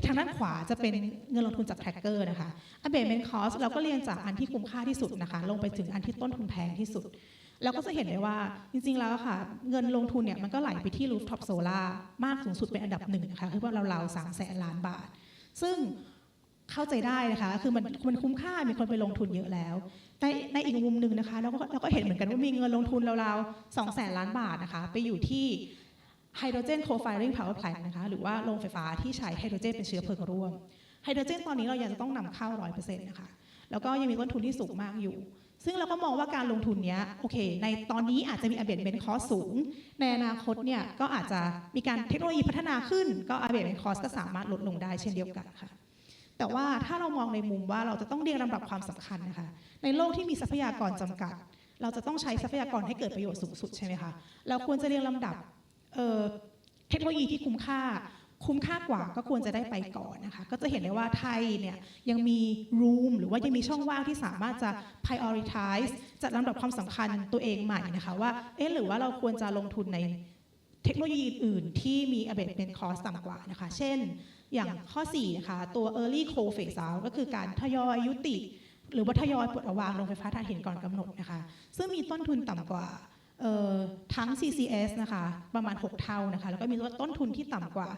ทางด้านขวาจะเป็นเงินลงทุนจาก tracker นะคะ abatement cost เราก็เรียงจากอันที่คุ้มค่าที่สุดนะคะลงไปถึงอันที่ต้นทุนแพงที่สุดเราก็จะเห็นได้ว่าจริงๆแล้วค่ะเงินลงทุนเนี่ยมันก็ไหลไปที่ rooftop solar มากสูงสุดเป็นอันดับ1นะคะคือว่าเราๆ300,000 ล้านบาทซึ่งเข้าใจได้นะคะคือมันคุ้มค่ามีคนไปลงทุนเยอะแล้วแต่ในอีกมุมหนึ่งนะคะเราก็เห็นเหมือนกันว่ามีเงินลงทุนราวๆ200,000 ล้านบาทนะคะไปอยู่ที่ Hydrogen Co-firing Power Plant นะคะหรือว่าโรงไฟฟ้าที่ใช้ไฮโดรเจนเป็นเชื้อเพลิงร่วมไฮโดรเจนตอนนี้เรายังจะต้องนำเข้า 100% นะคะแล้วก็ยังมีต้นทุนที่สูงมากอยู่ซึ่งเราก็มองว่าการลงทุนนี้โอเคในตอนนี้อาจจะมี abatement cost สูงในอนาคตเนี่ยก็อาจจะมีการเทคโนโลยีพัฒนาขึ้นก็ abatement cost ก็สามารถลดลงได้เช่นเดียวกันค่ะแต่ว่าถ้าเรามองในมุมว่าเราจะต้องเรียงลำดับความสำคัญนะคะในโลกที่มีทรัพยากรจำกัดเราจะต้องใช้ทรัพยากรให้เกิดประโยชน์สูงสุดใช่ไหมคะเราควรจะเรียงลำดับเทคโนโลยีที่คุ้มค่ากว่าก็ควรจะได้ไปก่อนนะคะก็จะเห็นได้ว่าไทยเนี่ยยังมี room หรือว่ายังมีช่องว่างที่สามารถจะ prioritize จัดลำดับความสำคัญตัวเองใหม่นะคะว่าหรือว่าเราควรจะลงทุนในเทคโนโลยีอื่นที่มี abatement cost ต่ำกว่านะคะเช่นอย่างข้อ4นะคะตัว early coal phase out ก็คือการทยอยยุติหรือว่าทยอยปลดระวางโรงไฟฟ้าถ่านหินก่อนกำหนดนะคะซึ่งมีต้นทุนต่ำกว่าทั้ง CCS นะคะประมาณ6เท่านะคะแล้วก็มีต้นทุนที่ต่ำกว่า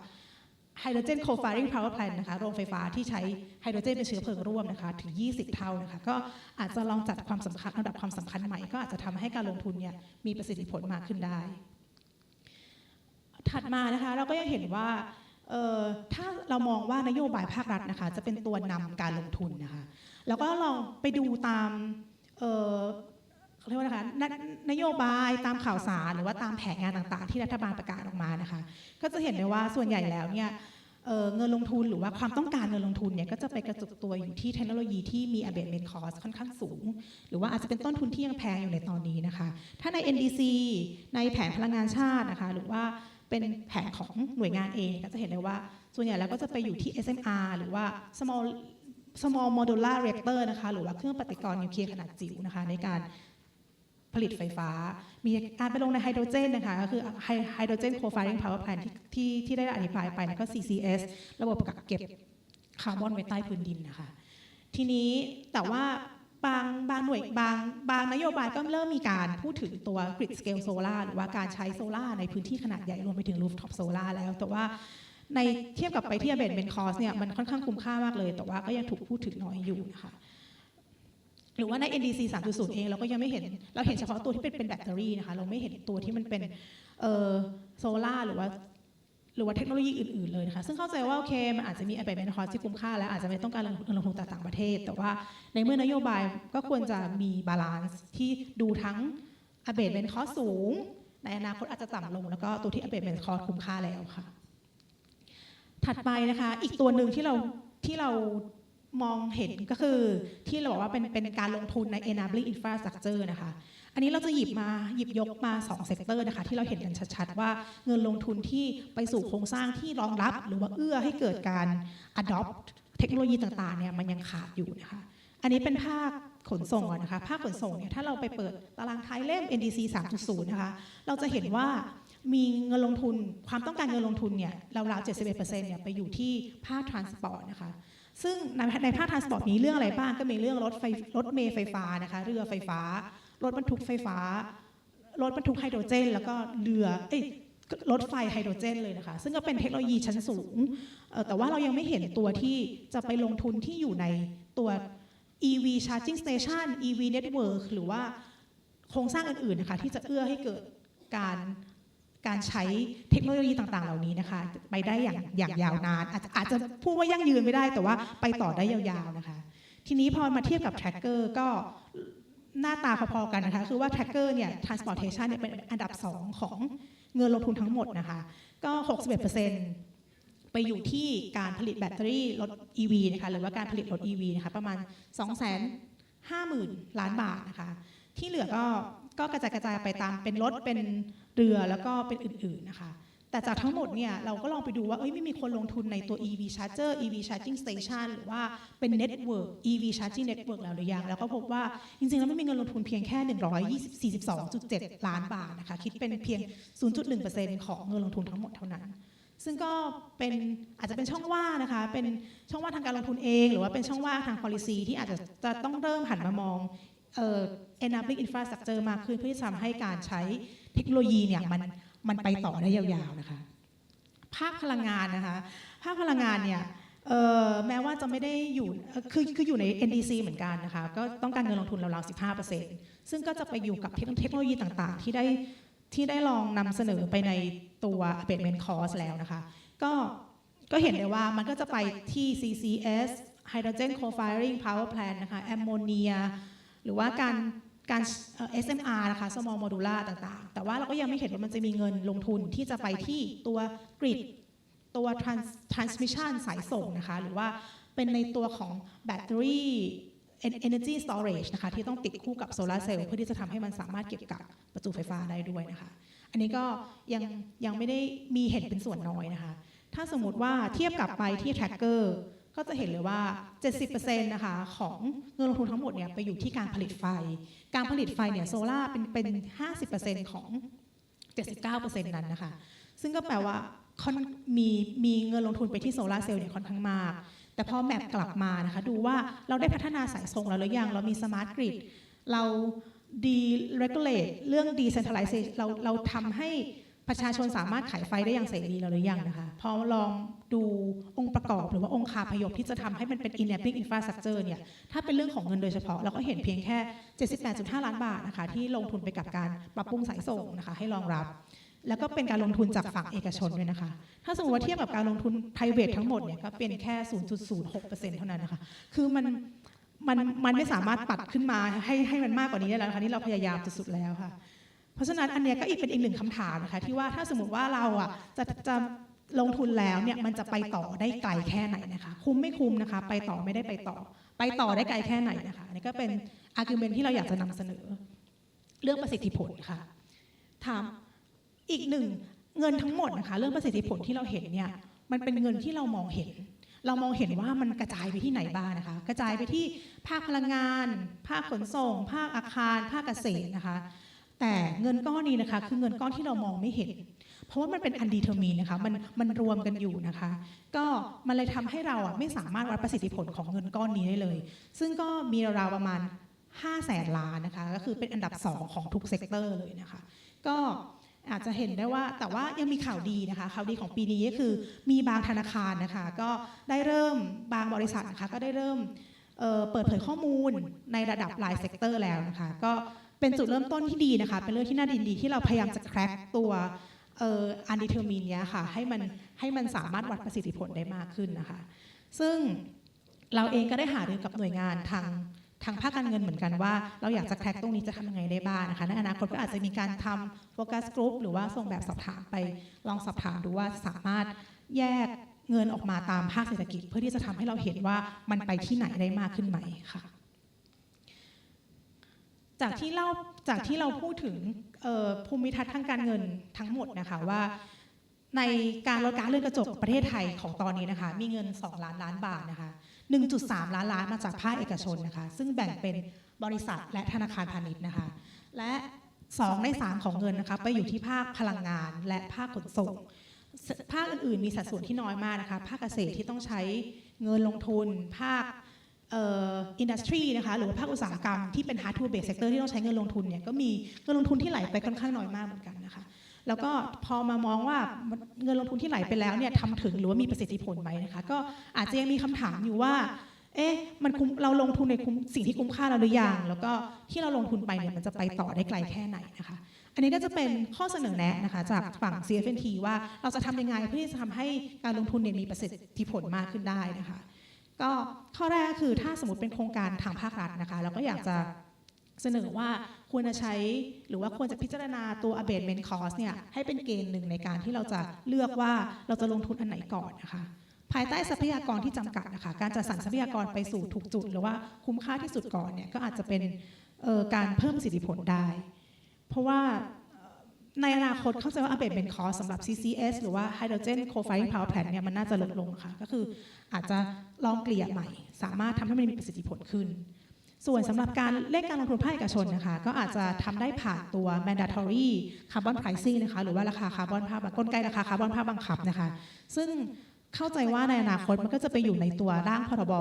Hydrogen Co-firing Power Plant นะคะโรงไฟฟ้าที่ใช้ไฮโดรเจนเป็นเชื้อเพลิงร่วมนะคะถึง20เท่านะคะก็อาจจะลองจัดความสำคัญระดับความสำคัญใหม่ก็อาจจะทำให้การลงทุนเนี่ยมีประสิทธิผลมากขึ้นได้ถัดมานะคะเราก็ยังเห็นว่าถ้าเรามองว่านโยบายภาครัฐนะคะจะเป็นตัวนำการลงทุนนะคะแล้วก็ลองไปดูตามเรียกว่านะคะนโยบายตามข่าวสารหรือว่าตามแผนงานต่างๆที่รัฐบาลประกาศออกมานะคะก็จะเห็นได้ว่าส่วนใหญ่แล้วเนี่ยเงินลงทุนหรือว่าความต้องการเงินลงทุนเนี่ยก็จะไปกระจุกตัวอยู่ที่เทคโนโลยีที่มี abatement cost ค่อนข้างสูงหรือว่าอาจจะเป็นต้นทุนที่ยังแพงอยู่ในตอนนี้นะคะถ้าใน NDC ในแผนพลังงานชาตินะคะหรือว่าเป็นแผนของหน่วยงานเองก็จะเห็นได้ว่าส่วนใหญ่แล้วก็จะไปอยู่ที่ SMR หรือว่า small modular reactor นะคะหรือว่าเครื่องปฏิกรณ์นิวเคลียร์ขนาดจิ๋วนะคะในการผลิตไฟฟ้ามีการไปลงในไฮโดรเจนนะคะก็คือไฮโดรเจน co-firing power plant ที่ได้อธิบายไปแล้วก็ CCS ระบบกักเก็บคาร์บอนไว้ใต้พื้นดินนะคะทีนี้แต่ว่าบางหน่วยบางนโยบายก็เริ่มมีการพูดถึงตัว grid scale solar หรือว่าการใช้โซล่าในพื้นที่ขนาดใหญ่รวมไปถึง rooftop solar แล้วแต่ว่าในเทียบกับไปที่ abatement cost เนี่ยมันค่อนข้างคุ้มค่ามากเลยแต่ว่าก็ยังถูกพูดถึงน้อยอยู่นะคะหรือว่าใน NDC 3.0 เองเราก็ยังไม่เห็นเราเห็นเฉพาะตัวที่เป็นแบตเตอรี่นะคะเราไม่เห็นตัวที่มันเป็นโซล่าหรือว่าเทคโนโลยีอื่นๆเลยนะคะซึ่งเข้าใจว่าโอเคมันอาจจะมี abatement cost ที่คุ้มค่าและอาจจะไม่ต้องการลงทุนจากต่างประเทศแต่ว่าในเมื่อนโยบายก็ควรจะมีบาลานซ์ที่ดูทั้ง abatement cost สูงในอนาคตอาจจะต่ำลงแล้วก็ตัวที่ abatement cost คุ้มค่าแล้วค่ะถัดไปนะคะอีกตัวหนึ่งที่เรามองเห็นก็คือที่เราบอกว่าเป็นการลงทุนใน enabling infrastructure นะคะอันนี้เราจะหยิบยกมา2เซกเตอร์นะคะที่เราเห็นกันชัดๆว่าเงินลงทุนที่ไปสู่โครงสร้างที่รองรับหรือว่าเอื้อให้เกิดการ adopt เทคโนโลยีต่างๆเนี่ยมันยังขาดอยู่นะคะอันนี้เป็นภาคขนส่งนะคะภาคขนส่งเนี่ยถ้าเราไปเปิดตารางท้ายเล่ม NDC 3.0 นะคะเราจะเห็นว่ามีเงินลงทุนความต้องการเงินลงทุนเนี่ยราวๆ 71% เนี่ยไปอยู่ที่ภาค transport นะคะซึ่งในภาค transport นี้เรื่องอะไรบ้างก็มีเรื่องรถเมล์ไฟฟ้านะคะเรือไฟฟ้ารถบรรทุกไฟฟ้ารถบรรทุกไฮโดรเจนแล้วก็เรือ รถไฟไฮโดรเจนเลยนะคะซึ่งก็เป็นเทคโนโลยีชั้นสูงแต่ว่าเรายังไม่เห็นตัวที่จะไปลงทุนที่อยู่ในตัว EV Charging Station EV Network หรือว่าโครงสร้างอื่นๆนะคะที่จะเอื้อให้เกิดการใช้เทคโนโลยีต่างๆเหล่านี้นะคะไปได้อย่างยาวนานอาจจะพูดว่ายั่งยืนไม่ได้แต่ว่าไปต่อได้ยาวๆนะคะทีนี้พอมาเทียบกับ Tracker ก็หน้าตาพอๆกันนะคะคือว่า Tracker เนี่ย Transportation เนี่ยเป็นอันดับ2ของเงินลงทุนทั้งหมดนะคะก็ 61%ไปอยู่ที่การผลิตแบตเตอรี่รถ EV นะคะหรือว่าการผลิตรถ EV นะคะประมาณ 250,000 ล้านบาทนะคะที่เหลือก็กระจายไปตามเป็นรถเป็นเรือแล้วก็เป็นอื่นๆนะคะแต่จากทั้งหมดเนี่ยเราก็ลองไปดูว่าไม่มีคนลงทุนในตัว EV Charger EV Charging Station หรือว่าเป็น Network EV Charging Network แล้วหรือยังแล้วก็พบว่าจริงๆแล้วไม่มีเงินลงทุนเพียงแค่142.7 ล้านบาทนะคะคิดเป็นเพียง 0.1% ของเงินลงทุนทั้งหมดเท่านั้นซึ่งก็เป็นอาจจะเป็นช่องว่างนะคะเป็นช่องว่างทางการลงทุนเองหรือว่าเป็นช่องว่างทาง policy ที่อาจจะต้องเริ่มหันมามองenabling infrastructure มากขึ้นเพื่อที่จะทำให้การใช้เทคโนโลยีเนี่ยมันไปต่อได้ยาวๆนะคะภาคพลังงานนะคะภาคพลังงานเนี่ยแม้ว่าจะไม่ได้อยู่คืออยู่ใน NDC เหมือนกันนะคะก็ต้องการเงินลงทุนราวๆ 15% ซึ่งก็จะไปอยู่กับเทคโนโลยีต่างๆที่ได้ลองนำเสนอไปในตัว abatement cost แล้วนะคะก็เห็นได้ว่ามันก็จะไปที่ CCS Hydrogen Co-firing Power Plant นะคะแอมโมเนียหรือว่าการ SMR นะคะ small modular ต่างๆแต่ว่าเราก็ยังไม่เห็นว่ามันจะมีเงินลงทุนที่จะไปที่ตัว grid ตัว transmission สายส่งนะคะหรือว่าเป็นในตัวของแบตเตอรี่ energy storage นะคะที่ต้องติดคู่กับโซลาร์เซลล์เพื่อที่จะทำให้มันสามารถเก็บกักประจุไฟฟ้าได้ด้วยนะคะอันนี้ก็ยังไม่ได้มีเห็นเป็นส่วนน้อยนะคะถ้าสมมติว่าเทียบกับไปที่ trackerก็จะเห็นเลยว่า 70% นะคะของเงินลงทุนทั้งหมดเนี่ยไปอยู่ที่การผลิตไฟการผลิตไฟเนี่ยโซล่าเป็น 50% ของ 79% นั้นนะคะซึ่งก็แปลว่ามีเงินลงทุนไปที่โซลาร์เซลล์เนี่ยค่อนข้างมากแต่พอแมปกลับมานะคะดูว่าเราได้พัฒนาสายส่งแล้วหรือยังเรามีสมาร์ทกริดเราderegulate เรื่อง decentralization เราทำให้ประชาชนสามารถขายไฟได้อย่างเสรีแล้วหรือยังนะคะพอลองดูองค์ประกอบหรือว่าองค์คาพยพที่จะทำให้มันเป็น enabling infrastructure เนี่ยถ้าเป็นเรื่องของเงินโดยเฉพาะเราก็เห็นเพียงแค่ 78.5 ล้านบาทนะคะที่ลงทุนไปกับการปรับปรุงสายส่งนะคะให้รองรับแล้วก็เป็นการลงทุนจากฝั่งเอกชนด้วยนะคะถ้าสมมติว่าเทียบกับการลงทุน private ทั้งหมดเนี่ยก็เป็นแค่ 0.06% เท่านั้นนะคะคือมันไม่สามารถปัดขึ้นมาให้มันมากกว่านี้ได้แล้วนะคะนี่เราพยายามสุดๆแล้วค่ะเพราะฉะนั้นอันนี้ก็เป็นอีกหนึ่งคำถามนะคะที่ว่าถ้าสมมติว่าเราจะลงทุนแล้วเนี่ยมันจะไปต่อได้ไกลแค่ไหนนะคะคุ้มไม่คุ้มนะคะไปต่อไม่ได้ไปต่อได้ไกลแค่ไหนนะคะอันนี้ก็เป็น argument ที่เราอยากจะนำเสนอเรื่องประสิทธิผลค่ะถามอีกหนึ่งเงินทั้งหมดนะคะเรื่องประสิทธิผลที่เราเห็นเนี่ยมันเป็นเงินที่เรามองเห็นว่ามันกระจายไปที่ไหนบ้างนะคะกระจายไปที่ภาคพลังงานภาคขนส่งภาคอาคารภาคเกษตรนะคะแต่เงินก้อนนี้นะคะคือเงินก้อนที่เรามองไม่เห็นเพราะว่ามันเป็น undetermined นะคะมันรวมกันอยู่นะคะก็มันเลยทำให้เราไม่สามารถวัดประสิทธิผลของเงินก้อนนี้ได้เลยซึ่งก็มีราวประมาณ 500,000 ล้านนะคะก็คือเป็นอันดับ2ของทุกเซกเตอร์เลยนะคะก็อาจจะเห็นได้ว่าแต่ว่ายังมีข่าวดีนะคะข่าวดีของปีนี้ก็คือมีบางธนาคารนะคะก็ได้เริ่มบางบริษัทนะคะก็ได้เริ่มเปิดเผยข้อมูลในระดับรายเซกเตอร์แล้วนะคะก็เป็นจุดเริ่มต้นที่ดีนะคะเป็นเรื่องที่น่ายินดีที่เราพยายามจะแคร็กตัวundetermined เนี้ยค่ะให้มันสามารถวัดประสิทธิผลได้มากขึ้นนะคะซึ่งเราเองก็ได้หารือกับหน่วยงานทางภาคการเงินเหมือนกันว่าเราอยากจะแคร็กตรงนี้จะทำยังไงได้บ้างนะคะในอนาคตก็อาจจะมีการทำโฟกัสกรุ๊ปหรือว่าส่งแบบสอบถามไปลองสอบถามดูว่าสามารถแยกเงินออกมาตามภาคเศรษฐกิจเพื่อที่จะทำให้เราเห็นว่ามันไปที่ไหนได้มากขึ้นไหมค่ะจากที่เราพูดถึงภูมิทัศน์ทางการเงินทั้งหมดนะคะว่าในการลดก๊าซเรือนกระจกประเทศไทยของตอนนี้นะคะมีเงิน2 ล้านบาทนะคะ 1.3 ล้านมาจากภาคเอกชนนะคะซึ่งแบ่งเป็นบริษัทและธนาคารพาณิชย์นะคะและ2 ใน 3ของเงินนะคะไปอยู่ที่ภาคพลังงานและภาคขนส่งภาคอื่นๆมีสัดส่วนที่น้อยมากนะคะภาคเกษตรที่ต้องใช้เงินลงทุนภาคอินดัสทรีนะคะหรือว่าภาคอุตสาหกรรมที่เป็น hard to base sector ที่ต้องใช้เงินลงทุนเนี่ยก็มีเงินลงทุนที่ไหลไปค่อนข้างน้อยมากเหมือนกันนะคะ แล้วก็พอมามองว่าเงินลงทุนที่ไหลไปแล้วเนี่ยทำถึงหรือว่ามีประสิทธิผลไหมนะคะก็อาจจะยังมีคำถามอยู่ว่ามันคุ้มเราลงทุนในสิ่งที่คุ้มค่าเราหรือยังแล้วก็ที่เราลงทุนไปเนี่ยมันจะไปต่อได้ไกลแค่ไหนนะคะอันนี้ก็จะเป็นข้อเสนอแนะนะคะจากฝั่ง CFNT ว่าเราจะทำยังไงเพื่อที่จะทำให้การลงทุนเนี่ยมีประสิทธิผลมากขึ้นได้นะคะก็ข้อแรกคือถ้าสมมติเป็นโครงการทางภาครัฐนะคะเราก็อยากจะเสนอว่าควรจะใช้หรือว่าควรจะพิจารณาตัว abatement cost เนี่ยให้เป็นเกณฑ์หนึ่งในการที่เราจะเลือกว่าเราจะลงทุนอันไหนก่อนนะคะภายใต้ทรัพยากรที่จำกัดนะคะการจัดสรรทรัพยากรไปสู่ถูกจุดหรือว่าคุ้มค่าที่สุดก่อนเนี่ยก็อาจจะเป็นการเพิ่มประสิทธิผลได้เพราะว่าในอนาคตเข้าใจว่า abatement cost สำหรับ CCS หรือว่า hydrogen co-firing power plant เนี่ยมันน่าจะลดลงค่ะก็คืออาจจะลองเกลี่ยใหม่สามารถทำให้มันมีประสิทธิผลขึ้นส่วนสำหรับการเล่นการลงทุนภาคเอกชนนะคะก็อาจจะทำได้ผ่านตัว mandatory carbon pricing นะคะหรือว่าราคาคาร์บอนภาคกลไกราคาคาร์บอนภาคบังคับนะคะซึ่งเข้าใจว่าในอนาคตมันก็จะไปอยู่ในตัวร่างพรบ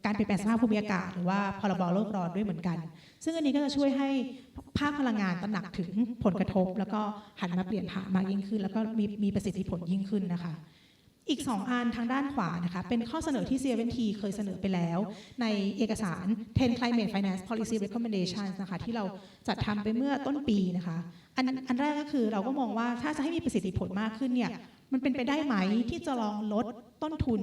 การเปลี่ยนแปลงสภาพภูมิอากาศหรือว่าพรบโลกร้อนด้วยเหมือนกันซึ่งอันนี้ก็จะช่วยให้ภาคพลังงานตระหนักถึงผลกระทบแล้วก็หันมาเปลี่ยนผ่านมากยิ่งขึ้นแล้วก็มีประสิทธิผลยิ่งขึ้นนะคะอีก2อันทางด้านขวานะคะเป็นข้อเสนอที่ CFNT เคยเสนอไปแล้วในเอกสาร 10 Climate Finance Policy Recommendations นะคะที่เราจัดทำไปเมื่อต้นปีนะคะอันแรกก็คือเราก็มองว่าถ้าจะให้มีประสิทธิผลมากขึ้นเนี่ยมันเป็นไปได้ไหมที่จะลองลดต้นทุน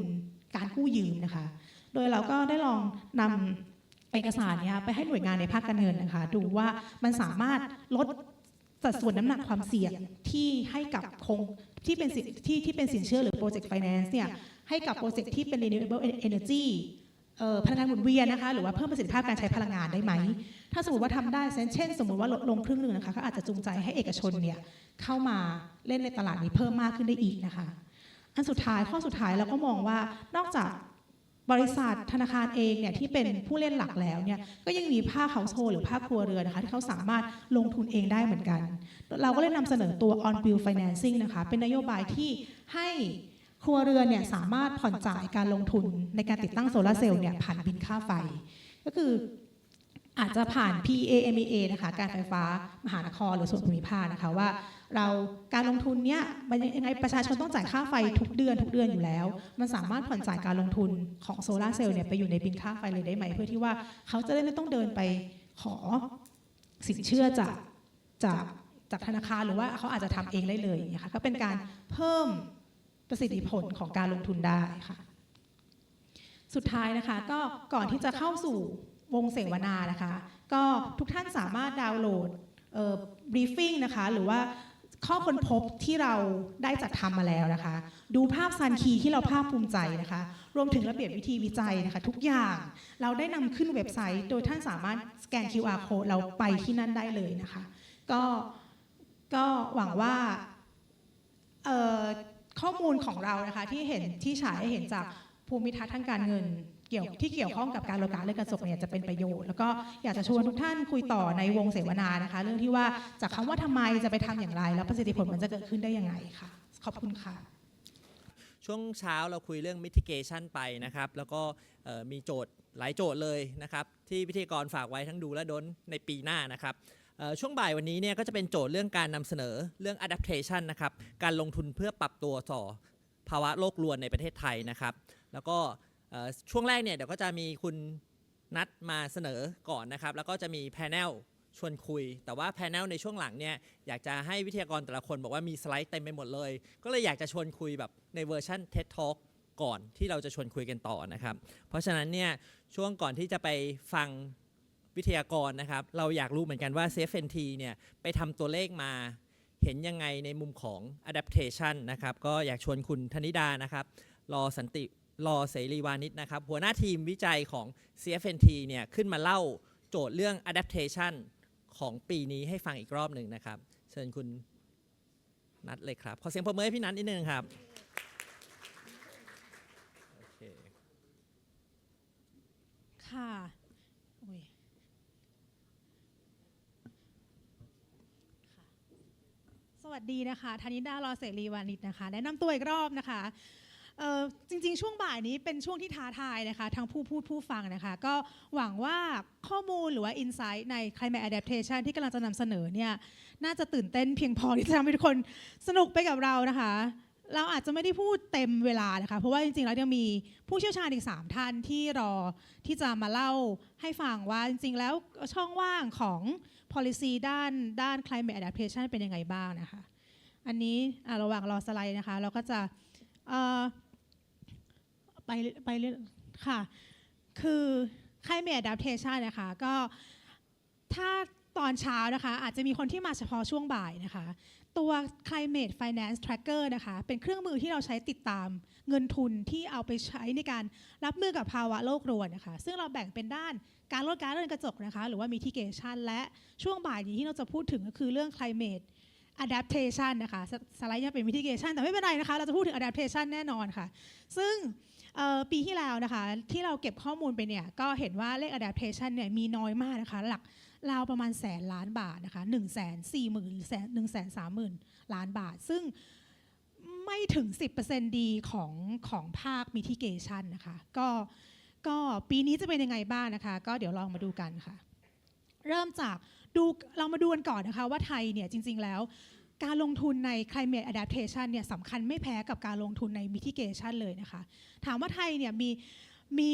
การกู้ยืมนะคะโดยเราก็ได้ลองนำเอกสารนี้ไปให้หน่วยงานในภาคการเงินนะคะดูว่ามันสามารถลดสัดส่วนน้ำหนักความเสี่ยงที่ให้กับที่เป็นสินเชื่อหรือ Project Finance เนี่ยให้กับโปรเจกต์ที่เป็น Renewable Energy พลังงานหมุนเวียนนะคะหรือว่าเพิ่มประสิทธิภาพการใช้พลังงานได้ไหมถ้าสมมติว่าทำได้เช่นสมมติว่าลดลงครึ่งหนึ่งนะคะก็อาจจะจูงใจให้เอกชนเนี่ยเข้ามาเล่นในตลาดนี้เพิ่มมากขึ้นได้อีกนะคะข้อสุดท้ายเราก็มองว่านอกจากบริษัทธนาคารเองเนี่ยที่เป็นผู้เล่นหลักแล้วเนี่ยก็ยังมีภาค household หรือภาคครัวเรือนนะคะที่เขาสามารถลงทุนเองได้เหมือนกันเราก็เลยนำเสนอตัว on bill financing นะคะเป็นนโยบายที่ให้ครัวเรือนเนี่ยสามารถผ่อนจ่ายการลงทุนในการติดตั้งโซลาร์เซลล์เนี่ยผ่านบิลค่าไฟก็คืออาจจะผ่าน PAMEA นะคะการไฟฟ้ามหานครหรือส่วนภูมิภาคนะคะว่าการลงทุนเนี้ยมันยังไงประชาชนต้องจ่ายค่าไฟทุกเดือนอยู่แล้วมันสามารถผ่อนจ่ายการลงทุนของโซลาร์เซลล์เนี่ยไปอยู่ในบิลค่าไฟเลยได้ไหมเพื่อที่ว่าเขาจะได้ไม่ต้องเดินไปขอสินเชื่อจากธนาคารหรือว่าเขาอาจจะทำเองได้เลยนะคะก็เป็นการเพิ่มประสิทธิผลของการลงทุนได้ค่ะสุดท้ายนะคะก็ก่อนที่จะเข้าสู่วงเสวนานะคะก็ทุกท่านสามารถดาวน์โหลดbriefing นะคะหรือว่าข้อค้นพบที่เราได้จัดทำมาแล้วนะคะดูภาพซันคีที่เราภาคภูมิใจนะคะรวมถึงระเบียบวิธีวิจัยนะคะทุกอย่างเราได้นำขึ้นเว็บไซต์โดยท่านสามารถสแกน QR code เราไปที่นั่นได้เลยนะคะก็หวังว่าข้อมูลของเรานะคะที่ฉายให้เห็นจากภูมิทัศน์ทางการเงินที่เกี่ยวข้องกับการลดการเลือกกระจกเนี่ยจะเป็นประโยชน์แล้วก็อยากจะชวนทุกท่านคุยต่อในวงเสวนานะคะเรื่องที่ว่าจากคำว่าทำไมจะไปทำอย่างไรแล้วประสิทธิผลมันจะเกิดขึ้นได้ยังไงค่ะขอบคุณค่ะช่วงเช้าเราคุยเรื่อง mitigation ไปนะครับแล้วก็มีโจทย์หลายโจทย์เลยนะครับที่พิธีกรฝากไว้ทั้งดูและดนในปีหน้านะครับช่วงบ่ายวันนี้เนี่ยก็จะเป็นโจทย์เรื่องการนำเสนอเรื่อง adaptation นะครับการลงทุนเพื่อปรับตัวต่อภาวะโลกรวนในประเทศไทยนะครับแล้วก็ช่วงแรกเนี่ยเดี๋ยวก็จะมีคุณนัดมาเสนอก่อนนะครับแล้วก็จะมีแพนเนลชวนคุยแต่ว่าแพนเนลในช่วงหลังเนี่ยอยากจะให้วิทยากรแต่ละคนบอกว่ามีสไลด์เต็มไปหมดเลยก็เลยอยากจะชวนคุยแบบในเวอร์ชัน TED Talk ก่อนที่เราจะชวนคุยกันต่อนะครับเพราะฉะนั้นเนี่ยช่วงก่อนที่จะไปฟังวิทยากรนะครับเราอยากรู้เหมือนกันว่า CFNT เนี่ยไปทำตัวเลขมาเห็นยังไงในมุมของ adaptation นะครับก็อยากชวนคุณธนิดานะครับรอเสรีวานิชนะครับหัวหน้าทีมวิจัยของ CFNT เนี่ยขึ้นมาเล่าโจทย์เรื่อง adaptation ของปีนี้ให้ฟังอีกรอบหนึ่งนะครับเชิญคุณนัทเลยครับขอเสียงปรบมือให้พี่นัทนิดนึงครับโอเคค่ะสวัสดีนะคะธนิดารอเสรีวานิชนะคะแนะนำตัวอีกรอบนะคะ จริงๆช่วงบ่ายนี้เป็นช่วงที่ท้าทายนะคะทั้งผู้พูดผู้ฟังนะคะก็หวังว่าข้อมูลหรือว่า insight ใน climate adaptation ที่กำลังจะนำเสนอเนี่ยน่าจะตื่นเต้นเพียงพอที่จะทำให้ทุกคนสนุกไปกับเรานะคะเราอาจจะไม่ได้พูดเต็มเวลานะคะเพราะว่าจริงๆแล้วยังมีผู้เชี่ยวชาญอีก3ท่านที่รอที่จะมาเล่าให้ฟังว่าจริงๆแล้วช่องว่างของ policy ด้าน climate adaptation เป็นยังไงบ้างนะคะอันนี้ระหว่างรอสไลด์นะคะเราก็จะไปเรื่อยค่ะคือ climate adaptation นะคะก็ถ้าตอนเช้านะคะอาจจะมีคนที่มาเฉพาะช่วงบ่ายนะคะตัว climate finance tracker นะคะเป็นเครื่องมือที่เราใช้ติดตามเงินทุนที่เอาไปใช้ในการรับมือกับภาวะโลกร้อนนะคะซึ่งเราแบ่งเป็นด้านการลดก๊าซเรือนกระจกนะคะหรือว่า mitigation และช่วงบ่ายนี้ที่เราจะพูดถึงก็คือเรื่อง climate adaptation นะคะสไลด์ยังเป็น mitigation แต่ไม่เป็นไรนะคะเราจะพูดถึง adaptation แน่นอนค่ะซึ่งปีที่แล้วนะคะที่เราเก็บข้อมูลไปเนี่ยก็เห็นว่าเลข adaptation เนี่ยมีน้อยมากนะคะหลักราวประมาณแสนล้านบาทนะคะ130,000 ล้านบาทซึ่งไม่ถึง 10% ดีของภาค mitigation นะคะก็ปีนี้จะเป็นยังไงบ้างนะคะก็เดี๋ยวลองมาดูกันค่ะเริ่มจากเรามาดูกันก่อนนะคะว่าไทยเนี่ยจริงๆแล้วการลงทุนใน climate adaptation เนี่ยสำคัญไม่แพ้กับการลงทุนใน mitigation เลยนะคะถามว่าไทยเนี่ยมี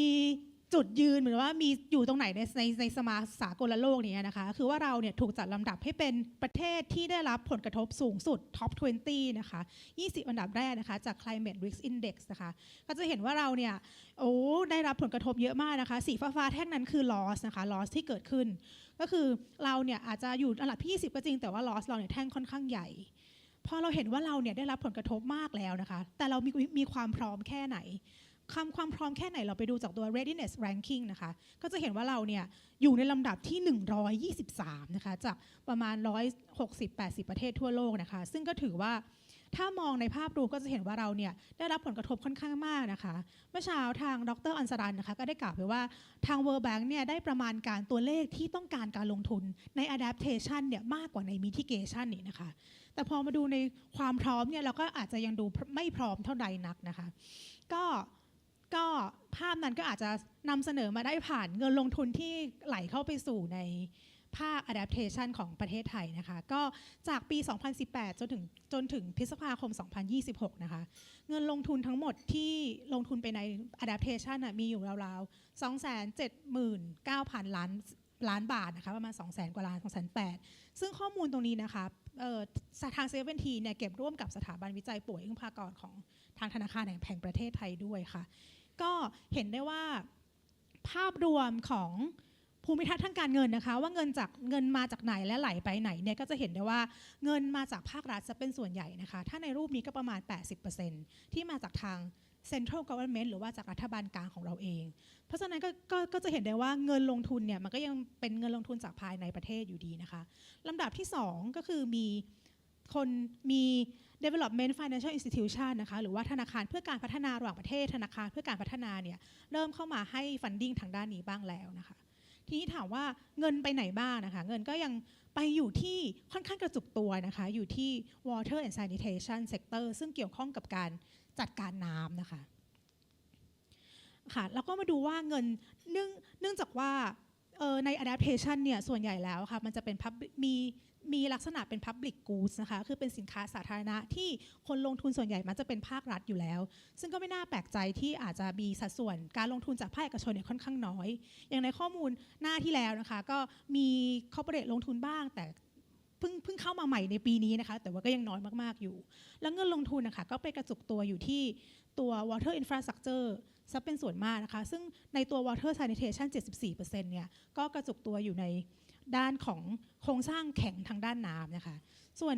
จุดยืนเหมือนว่ามีอยู่ตรงไหนในสมาสากลโลกนี้นะคะคือว่าเราเนี่ยถูกจัดลำดับให้เป็นประเทศที่ได้รับผลกระทบสูงสุด top 20 นะคะ20 อันดับแรกนะคะจาก climate risk index นะคะก็จะเห็นว่าเราเนี่ยได้รับผลกระทบเยอะมากนะคะสีฟ้าแท่งนั้นคือ loss นะคะ loss ที่เกิดขึ้นก็คือเราเนี่ยอาจจะอยู่อันดับที่20ก็จริงแต่ว่า loss เราเนี่ยแท่งค่อนข้างใหญ่พอเราเห็นว่าเราเนี่ยได้รับผลกระทบมากแล้วนะคะแต่เรามีความพร้อมแค่ไหนความพร้อมแค่ไหนเราไปดูจากตัว readiness ranking นะคะก็จะเห็นว่าเราเนี่ยอยู่ในลำดับที่123นะคะจากประมาณ160-80 ประเทศทั่วโลกนะคะซึ่งก็ถือว่าถ้ามองในภาพรวมก็จะเห็นว่าเราเนี่ยได้รับผลกระทบค่อนข้างมากนะคะเมื่อเช้าทางดร.อัญสรันนะคะก็ได้กล่าวไปว่าทาง World Bank เนี่ยได้ประมาณการตัวเลขที่ต้องการการลงทุนใน adaptation เนี่ยมากกว่าใน mitigation นี่นะคะแต่พอมาดูในความพร้อมเนี่ยเราก็อาจจะยังดูไม่พร้อมเท่าใดนักนะคะก็ภาพนั้นก็อาจจะนำเสนอมาได้ผ่านเงินลงทุนที่ไหลเข้าไปสู่ในภาค adaptation ของประเทศไทยนะคะก็จากปี 2018 จนถึงพฤษภาคม 2026 นะคะเงินลงทุนทั้งหมดที่ลงทุนไปใน adaptation มีอยู่ราวๆ 279,000 ล้านบาทนะคะประมาณ 200,000 กว่าล้าน 208,000 ซึ่งข้อมูลตรงนี้นะคะทางเซเว่นทีเนี่ยเก็บร่วมกับสถาบันวิจัยป่วยอึ้งพากรของทางธนาคารแห่งประเทศไทยด้วยค่ะก็เห็นได้ว่าภาพรวมของภูมิทัศน์ทางการเงินนะคะว่าเงินมาจากไหนและไหลไปไหนเนี่ยก็จะเห็นได้ว่าเงินมาจากภาครัฐจะเป็นส่วนใหญ่นะคะถ้าในรูปนี้ก็ประมาณ 80% ที่มาจากทาง Central Government หรือว่าจากรัฐบาลกลางของเราเองเพราะฉะนั้นก็จะเห็นได้ว่าเงินลงทุนเนี่ยมันก็ยังเป็นเงินลงทุนจากภายในประเทศอยู่ดีนะคะลำดับที่2ก็คือมี Development Financial Institution นะคะหรือว่าธนาคารเพื่อการพัฒนาระหว่างประเทศธนาคารเพื่อการพัฒนาเนี่ยเริ่มเข้ามาให้ funding ทางด้านนี้บ้างแล้วนะคะทีนี้ถามว่าเงินไปไหนบ้างนะคะเงินก็ยังไปอยู่ที่ค่อนข้างกระจุกตัวนะคะอยู่ที่ Water and Sanitation Sector ซึ่งเกี่ยวข้องกับการจัดการน้ำนะคะค่ะแล้วก็มาดูว่าเงินเนื่องจากว่าใน adaptation เนี่ยส่วนใหญ่แล้วค่ะมันจะเป็นมีลักษณะเป็น public goods นะคะคือเป็นสินค้าสาธารณะที่คนลงทุนส่วนใหญ่มันจะเป็นภาครัฐอยู่แล้วซึ่งก็ไม่น่าแปลกใจที่อาจจะมีสัดส่วนการลงทุนจากภาคเอกชนเนี่ยค่อนข้างน้อยอย่างในข้อมูลหน้าที่แล้วนะคะก็มี corporate ลงทุนบ้างแต่เพิ่งเข้ามาใหม่ในปีนี้นะคะแต่ว่าก็ยังน้อยมากๆอยู่แล้วเงินลงทุนนะคะก็ไปกระจุกตัวอยู่ที่ตัว water infrastructure ซะเป็นส่วนมากนะคะซึ่งในตัว water sanitation 74% เนี่ยก็กระจุกตัวอยู่ในด้านของโครงสร้างแข็งทางด้านน้ำนะคะส่วน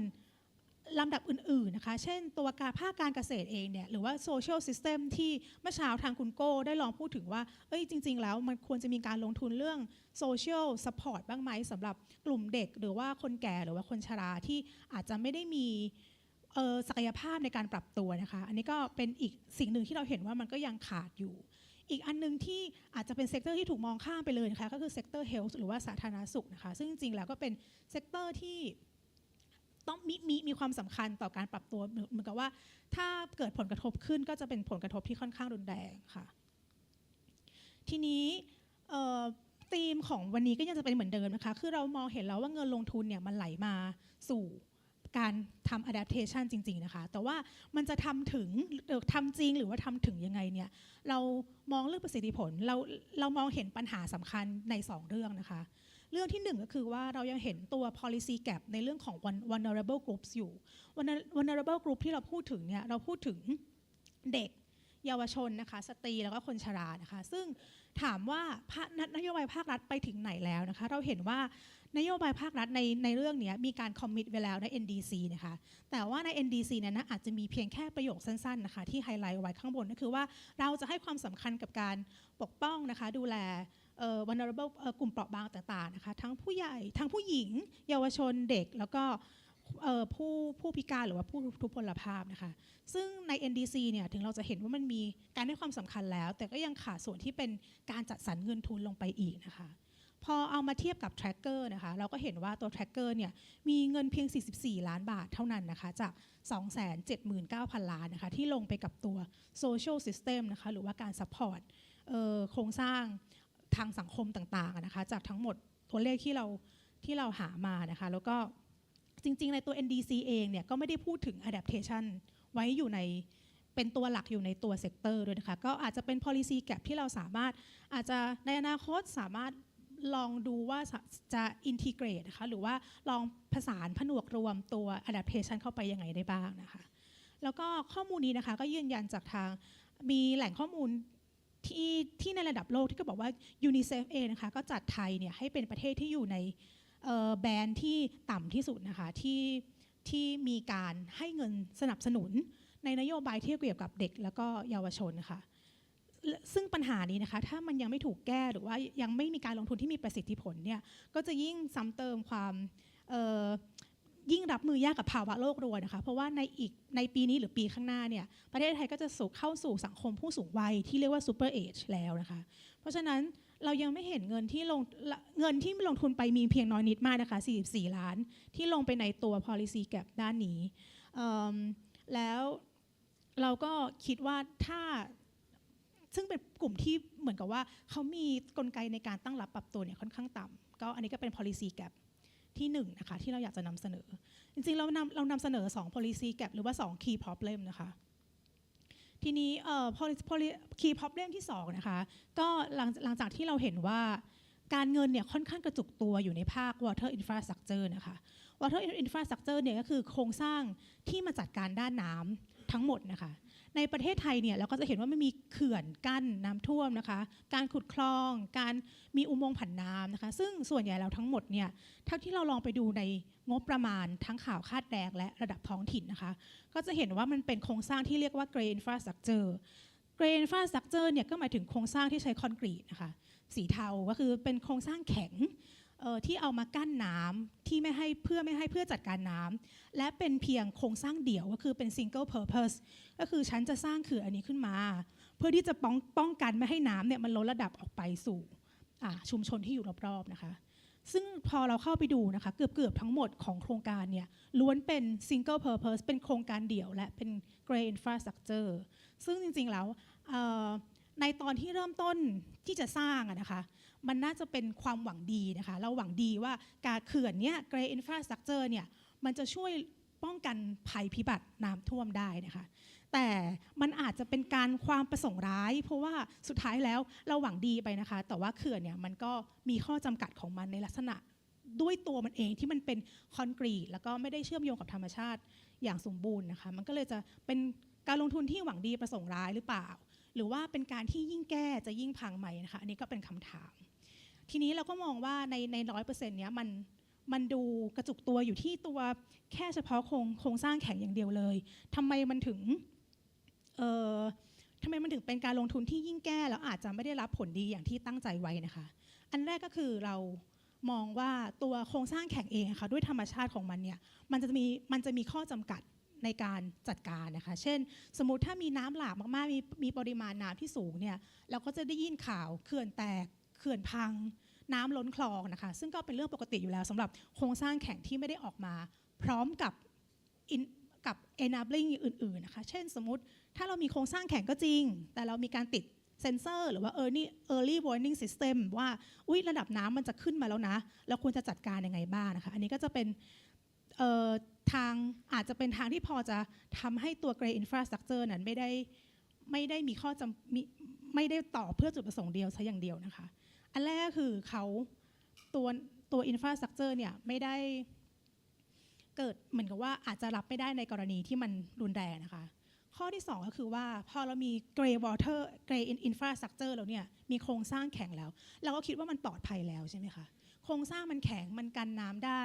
ลำดับอื่นๆนะคะเช่นตัวภาคการเกษตรเองเนี่ยหรือว่า social system ที่เมื่อเช้าทางคุณโก้ได้ลองพูดถึงว่าจริงๆแล้วมันควรจะมีการลงทุนเรื่อง social support บ้างไหมสำหรับกลุ่มเด็กหรือว่าคนแก่หรือว่าคนชราที่อาจจะไม่ได้มีศักยภาพในการปรับตัวนะคะอันนี้ก็เป็นอีกสิ่งหนึ่งที่เราเห็นว่ามันก็ยังขาดอยู่อีกอันนึงที่อาจจะเป็นเซกเตอร์ที่ถูกมองข้ามไปเลยนะคะก็คือเซกเตอร์เฮลท์หรือว่าสาธารณสุขนะคะซึ่งจริงๆแล้วก็เป็นเซกเตอร์ที่ ต้องมีความสำคัญต่อการปรับตัวเหมือนกับว่าถ้าเกิดผลกระทบขึ้นก็จะเป็นผลกระทบที่ค่อนข้างรุนแรงค่ะทีนี้ธีมของวันนี้ก็ยังจะเป็นเหมือนเดิมนะคะคือเรามองเห็นแล้วว่าเงินลงทุนเนี่ยมันไหลมาสู่การทำ adaptation จริงๆนะคะแต่ว่ามันจะทำถึงทำจริงหรือว่าทำถึงยังไงเนี่ยเรามองเรื่องประสิทธิผลเรามองเห็นปัญหาสำคัญใน2เรื่องนะคะเรื่องที่1ก็คือว่าเรายังเห็นตัว policy gap ในเรื่องของ vulnerable groups อยู่ vulnerable group ที่เราพูดถึงเนี่ยเราพูดถึงเด็กเยาวชนนะคะสตรีแล้วก็คนชรานะคะซึ่งถามว่านโยบายภาครัฐไปถึงไหนแล้วนะคะเราเห็นว่านโยบายภาครัฐในเรื่องนี้มีการคอมมิตไว้แล้วใน NDC นะคะแต่ว่าใน NDC นั้นอาจจะมีเพียงแค่ประโยคสั้นๆนะคะที่ไฮไลท์ไว้ข้างบนก็คือว่าเราจะให้ความสำคัญกับการปกป้องนะคะดูแลvulnerable กลุ่มเปราะบางต่างๆนะคะทั้งผู้ใหญ่ทั้งผู้หญิงเยาวชนเด็กแล้วก็ผู้พิการหรือว่าผู้ทุพพลภาพนะคะซึ่งใน NDC เนี่ยถึงเราจะเห็นว่ามันมีการให้ความสำคัญแล้วแต่ก็ยังขาดส่วนที่เป็นการจัดสรรเงินทุนลงไปอีกนะคะพอเอามาเทียบกับ tracker นะคะเราก็เห็นว่าตัว tracker เนี่ยมีเงินเพียง44ล้านบาทเท่านั้นนะคะจาก 279,000 ล้านนะคะที่ลงไปกับตัว social system นะคะหรือว่าการ support โครงสร้างทางสังคมต่างๆนะคะจากทั้งหมดตัวเลขที่เราหามานะคะแล้วก็จริงๆในตัว NDC เองเนี่ยก็ไม่ได้พูดถึง adaptation ไว้อยู่ในเป็นตัวหลักอยู่ในตัวเซกเตอร์ด้วยนะคะก็อาจจะเป็น policy gap ที่เราสามารถอาจจะในอนาคตสามารถลองดูว่าจะ integrate นะคะหรือว่าลองผสานผนวกรวมตัว adaptation เข้าไปยังไงได้บ้างนะคะแล้วก็ข้อมูลนี้นะคะก็ยืนยันจากทางมีแหล่งข้อมูลที่ในระดับโลกที่ก็บอกว่า UNICEF เองนะคะก็จัดไทยเนี่ยให้เป็นประเทศที่อยู่ในแบนด์ที่ต่ำที่สุดนะคะที่มีการให้เงินสนับสนุนในนโยบายที่เกี่ยวกับเด็กแล้วก็เยาวชนนะคะซึ่งปัญหานี้นะคะถ้ามันยังไม่ถูกแก้หรือว่ายังไม่มีการลงทุนที่มีประสิทธิผลเนี่ยก็จะยิ่งซ้ำเติมความยิ่งรับมือยากกับภาวะโลกรวนนะคะเพราะว่าในปีนี้หรือปีข้างหน้าเนี่ยประเทศไทยก็จะเข้าสู่สังคมผู้สูงวัยที่เรียกว่าซูเปอร์เอจแล้วนะคะเพราะฉะนั้นเรายังไม่เห็นเงินที่ลงทุนไปมีเพียงน้อยนิดมากนะคะ44ล้านที่ลงไปในตัว policy gap ด้านนี้แล้วเราก็คิดว่าซึ่งเป็นกลุ่มที่เหมือนกับว่าเขามีกลไกในการตั้งรับปรับตัวเนี่ยค่อนข้างต่ำก็อันนี้ก็เป็น policy gap ที่1นะคะที่เราอยากจะนำเสนอจริงๆเรานำเสนอ2 policy gap หรือว่า2 key problem นะคะทีนี้key problem ที่2นะคะก็หลังจากที่เราเห็นว่าการเงินเนี่ยค่อนข้างกระจุกตัวอยู่ในภาค water infrastructure นะคะ water infrastructure เนี่ยก็คือโครงสร้างที่มาจัดการด้านน้ำทั้งหมดนะคะในประเทศไทยเนี่ยเราก็จะเห็นว่ามันมีเขื่อนกั้นน้ำท่วมนะคะการขุดคลองการมีอุโมงค์ผันน้ำนะคะซึ่งส่วนใหญ่แล้วทั้งหมดเนี่ยถ้าที่เราลองไปดูในงบประมาณทั้งข่าวคาดแดงและระดับท้องถิ่นนะคะก็จะเห็นว่ามันเป็นโครงสร้างที่เรียกว่า Grey Infrastructure Grey Infrastructure เนี่ยก็หมายถึงโครงสร้างที่ใช้คอนกรีตนะคะสีเทาก็คือเป็นโครงสร้างแข็งที่เอามากั้นน้ำที่เพื่อจัดการน้ำและเป็นเพียงโครงสร้างเดี่ยวก็คือเป็น single purpose ก็คือฉันจะสร้างเขื่อนอันนี้ขึ้นมาเพื่อที่จะป้องกันไม่ให้น้ำเนี่ยมันลดระดับออกไปสู่ชุมชนที่อยู่รอบๆนะคะซึ่งพอเราเข้าไปดูนะคะเกือบทั้งหมดของโครงการเนี่ยล้วนเป็น single purpose เป็นโครงการเดี่ยวและเป็น grey infrastructure ซึ่งจริงๆแล้วในตอนที่เริ่มต้นที่จะสร้างนะคะมันน่าจะเป็นความหวังดีนะคะเราหวังดีว่าการเขื่อนเนี้ย Grey Infrastructure เนี่ยมันจะช่วยป้องกันภัยพิบัติน้ำท่วมได้นะคะแต่มันอาจจะเป็นการความประสงค์ร้ายเพราะว่าสุดท้ายแล้วเราหวังดีไปนะคะแต่ว่าเขื่อนเนี่ยมันก็มีข้อจำกัดของมันในลักษณะด้วยตัวมันเองที่มันเป็นคอนกรีตแล้วก็ไม่ได้เชื่อมโยงกับธรรมชาติอย่างสมบูรณ์นะคะมันก็เลยจะเป็นการลงทุนที่หวังดีประสงค์ร้ายหรือเปล่าหรือว่าเป็นการที่ยิ่งแก้จะยิ่งพังใหม่นะคะอันนี้ก็เป็นคำถามทีนี้เราก็มองว่าใน 100% เนี้ยมันดูกระจุกตัวอยู่ที่ตัวแค่เฉพาะโครงสร้างแข็งอย่างเดียวเลยทำไมมันถึงเป็นการลงทุนที่ยิ่งแก้แล้วอาจจะไม่ได้รับผลดีอย่างที่ตั้งใจไว้นะคะอันแรกก็คือเรามองว่าตัวโครงสร้างแข็งเองค่ะด้วยธรรมชาติของมันเนี่ยมันจะมีข้อจำกัดในการจัดการนะคะเช่นสมมุติถ้ามีน้ำหลากมากๆมีปริมาณน้ำที่สูงเนี่ยเราก็จะได้ยินข่าวเขื่อนแตกเขื่อนพังน้ำล้นคลองนะคะซึ่งก็เป็นเรื่องปกติอยู่แล้วสำหรับโครงสร้างแข็งที่ไม่ได้ออกมา พร้อมกับ enabling อื่นๆนะคะเช่นสมมุติถ้าเรามีโครงสร้างแข็งก็จริงแต่เรามีการติดเซนเซอร์หรือว่า early warning system ว่าระดับน้ำมันจะขึ้นมาแล้วนะเราควรจะจัดการยังไงบ้างนะคะอันนี้ก็จะเป็นทางอาจจะเป็นทางที่พอจะทำให้ตัว Grey Infrastructure นั้นไม่ได้มีข้อไม่ได้ต่อเพื่อจุดประสงค์เดียวซะอย่างเดียวนะคะอันแรกก็คือเขาตัว Infrastructure เนี่ยไม่ได้เกิดเหมือนกับว่าอาจจะรับไม่ได้ในกรณีที่มันรุนแรงนะคะข้อที่2ก็คือว่าพอเรามี Grey Infrastructure แล้วเนี่ยมีโครงสร้างแข็งแล้วเราก็คิดว่ามันปลอดภัยแล้วใช่ไหมคะโครงสร้างมันแข็งมันกันน้ำได้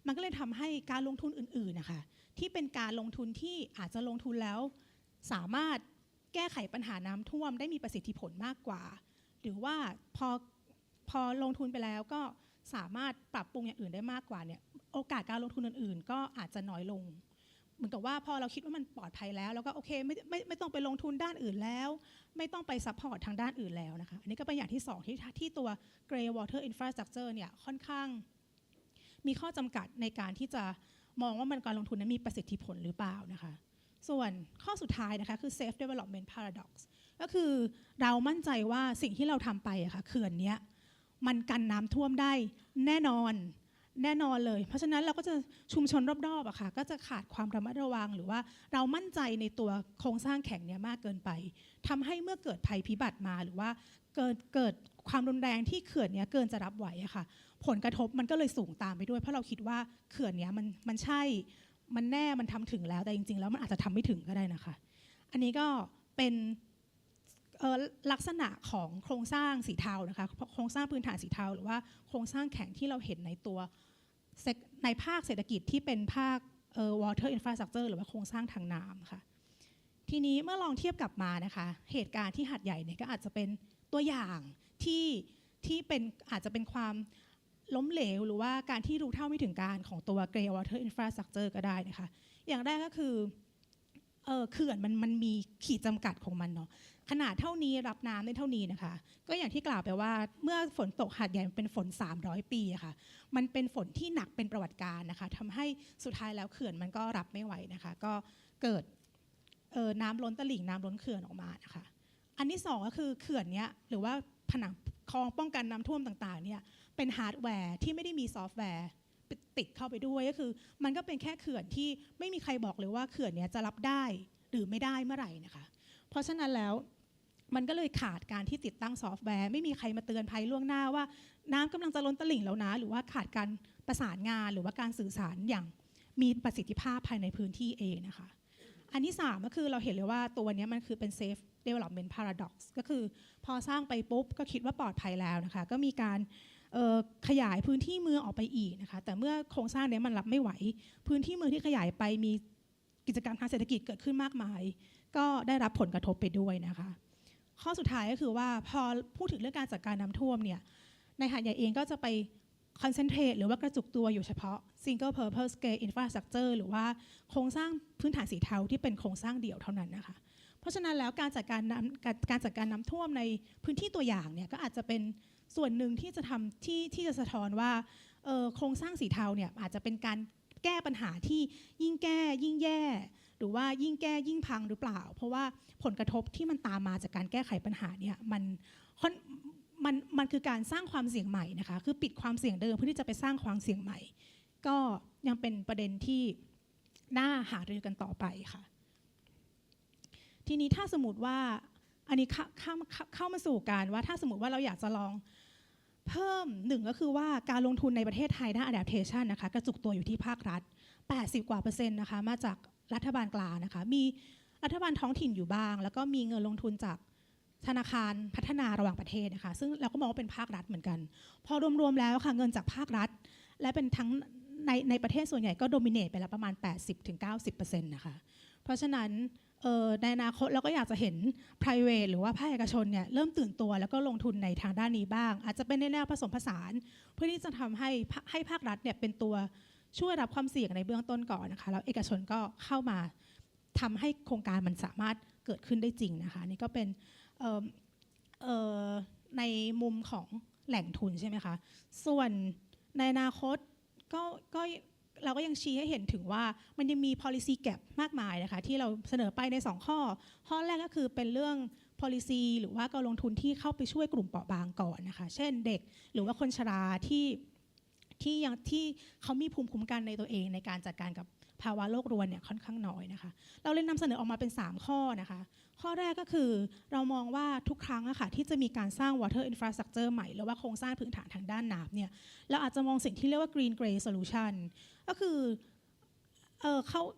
มันก็เลยทำให้การลงทุนอื่นๆนะคะที่เป็นการลงทุนที่อาจจะลงทุนแล้วสามารถแก้ไขปัญหาน้ำท่วมได้มีประสิทธิผลมากกว่าหรือว่าพอลงทุนไปแล้วก็สามารถปรับปรุงอย่างอื่นได้มากกว่าเนี่ยโอกาสการลงทุนอื่นๆก็อาจจะน้อยลงเหมือนกับว่าพอเราคิดว่ามันปลอดภัยแล้วก็โอเคไม่ต้องไปลงทุนด้านอื่นแล้วไม่ต้องไปซัพพอร์ตทางด้านอื่นแล้วนะคะอันนี้ก็เป็นอย่างที่2ที่ตัว Grey Water Infrastructure เนี่ยค่อนข้างมีข้อจำกัดในการที่จะมองว่ามันการลงทุนนั้นมีประสิทธิผลหรือเปล่านะคะส่วนข้อสุดท้ายนะคะคือ Safe Development Paradox ก็คือเรามั่นใจว่าสิ่งที่เราทำไปอะค่ะเขื่อนเนี้ยมันกันน้ำท่วมได้แน่นอนเลยเพราะฉะนั้นเราก็จะชุมชนรอบๆอะค่ะก็จะขาดความระมัดระวังหรือว่าเรามั่นใจในตัวโครงสร้างแข็งเนี้ยมากเกินไปทำให้เมื่อเกิดภัยพิบัติมาหรือว่าเกิดความรุนแรงที่เขื่อนเนี้ยเกินจะรับไหวอะค่ะผลกระทบมันก็เลยสูงตามไปด้วยเพราะเราคิดว่าเขื่อนเนี้ยมันใช่มันแน่มันทำถึงแล้วแต่จริงๆแล้วมันอาจจะทำไม่ถึงก็ได้นะคะอันนี้ก็เป็นลักษณะของโครงสร้างสีเทานะคะโครงสร้างพื้นฐานสีเทาหรือว่าโครงสร้างแข็งที่เราเห็นในตัวในภาคเศรษฐกิจที่เป็นภาคwater infrastructure หรือว่าโครงสร้างทางน้ำค่ะทีนี้เมื่อลองเทียบกลับมานะคะเหตุการณ์ที่หาดใหญ่เนี่ยก็อาจจะเป็นตัวอย่างที่เป็นอาจจะเป็นความล้มเหลวหรือว่าการที่รู้เท่าไม่ถึงการของตัว Grey Water Infrastructure ก็ได้นะคะอย่างแรกก็คือเขื่อนมันมีขีดจำกัดของมันเนาะขนาดเท่านี้รับน้ำได้เท่านี้นะคะก็อย่างที่กล่าวไปว่าเมื่อฝนตกหาดใหญ่เป็นฝน300 ปีค่ะมันเป็นฝนที่หนักเป็นประวัติการนะคะทำให้สุดท้ายแล้วเขื่อนมันก็รับไม่ไหวนะคะก็เกิดน้ำล้นตลิ่งน้ำล้นเขื่อนออกมานะคะอันที่2ก็คือเขื่อนเนี้ยหรือว่าผนังคลองป้องกันน้ำท่วมต่างๆเนี่ยเป็นฮาร์ดแวร์ที่ไม่ได้มีซอฟต์แวร์ติดเข้าไปด้วยก็คือมันก็เป็นแค่เขื่อนที่ไม่มีใครบอกเลยว่าเขื่อนเนี้ยจะรับได้หรือไม่ได้เมื่อไหร่นะคะเพราะฉะนั้นแล้วมันก็เลยขาดการที่ติดตั้งซอฟต์แวร์ไม่มีใครมาเตือนภัยล่วงหน้าว่าน้ำกำลังจะล้นตลิ่งแล้วนะหรือว่าขาดการประสานงานหรือว่าการสื่อสารอย่างมีประสิทธิภาพภายในพื้นที่เองนะคะอันที่3ก็คือเราเห็นเลยว่าตัวนี้มันคือเป็น Safe Development Paradox ก็คือพอสร้างไปปุ๊บก็คิดว่าปลอดภัยแล้วนะคะก็มีการขยายพื้นที่เมืองออกไปอีกนะคะแต่เมื่อโครงสร้างนี้มันรับไม่ไหวพื้นที่เมืองที่ขยายไปมีกิจกรรมทางเศรษฐกิจเกิดขึ้นมากมายก็ได้รับผลกระทบไปด้วยนะคะข้อสุดท้ายก็คือว่าพอพูดถึงเรื่องการจัดการน้ำท่วมเนี่ยในหาดใหญ่เองก็จะไปคอนเซนเทรตหรือว่ากระจุกตัวอยู่เฉพาะ Single Purpose Grey Infrastructure หรือว่าโครงสร้างพื้นฐานสีเทาที่เป็นโครงสร้างเดี่ยวเท่านั้นนะคะเพราะฉะนั้นแล้วการจัดการน้ำท่วมในพื้นที่ตัวอย่างเนี่ยก็อาจจะเป็นส่วนหนึ่งที่จะทำที่จะสะท้อนว่าโครงสร้างสีเทาเนี่ยอาจจะเป็นการแก้ปัญหาที่ยิ่งแก้ยิ่งแย่หรือว่ายิ่งแก้ยิ่งพังหรือเปล่าเพราะว่าผลกระทบที่มันตามมาจากการแก้ไขปัญหาเนี่ยมันคือการสร้างความเสี่ยงใหม่นะคะคือปิดความเสี่ยงเดิมเพื่อที่จะไปสร้างความเสี่ยงใหม่ก็ยังเป็นประเด็นที่น่าหารือกันต่อไปค่ะทีนี้ถ้าสมมติว่าอันนี้เข้ามาสู่การว่าถ้าสมมติว่าเราอยากจะลองเพิ่ม1ก็คือว่าการลงทุนในประเทศไทยด้าน adaptation นะคะกระจุกตัวอยู่ที่ภาครัฐ80%กว่านะคะมาจากรัฐบาลกลางนะคะมีรัฐบาลท้องถิ่นอยู่บ้างแล้วก็มีเงินลงทุนจากธนาคารพัฒนาระหว่างประเทศนะคะซึ่งเราก็มองว่าเป็นภาครัฐเหมือนกันพอรวมๆแล้วค่ะเงินจากภาครัฐและเป็นทั้งในประเทศส่วนใหญ่ก็โดมิเนตไปแล้วประมาณ 80-90% นะคะเพราะฉะนั้นในอนาคตเราก็อยากจะเห็น private หรือว่าภาคเอกชนเนี่ยเริ่มตื่นตัวแล้วก็ลงทุนในทางด้านนี้บ้างอาจจะเป็นในแนวผสมผสานเพื่อที่จะทำให้ภาครัฐเนี่ยเป็นตัวช่วยรับความเสี่ยงในเบื้องต้นก่อนนะคะแล้วเอกชนก็เข้ามาทำให้โครงการมันสามารถเกิดขึ้นได้จริงนะคะนี่ก็เป็นในมุมของแหล่งทุนใช่ไหมคะส่วนในอนาคตก็ เราก็ยังชี้ให้เห็นถึงว่ามันยังมี policy gap มากมายนะคะที่เราเสนอไปใน2ข้อแรกก็คือเป็นเรื่อง policy หรือว่าการลงทุนที่เข้าไปช่วยกลุ่มเปราะบางก่อนนะคะเช่นเด็กหรือว่าคนชราที่เขามีภูมิคุ้มกันในตัวเองในการจัดการกับภาวะโลกรวนเนี่ยค่อนข้างน้อยนะคะเราเลยนำเสนอออกมาเป็น3ข้อนะคะข้อแรกก็คือเรามองว่าทุกครั้งอะค่ะที่จะมีการสร้าง water infrastructure ใหม่หรือว่าโครงสร้างพื้นฐานทางด้านน้ำเนี่ยเราอาจจะมองสิ่งที่เรียกว่า green gray solution ก็คือ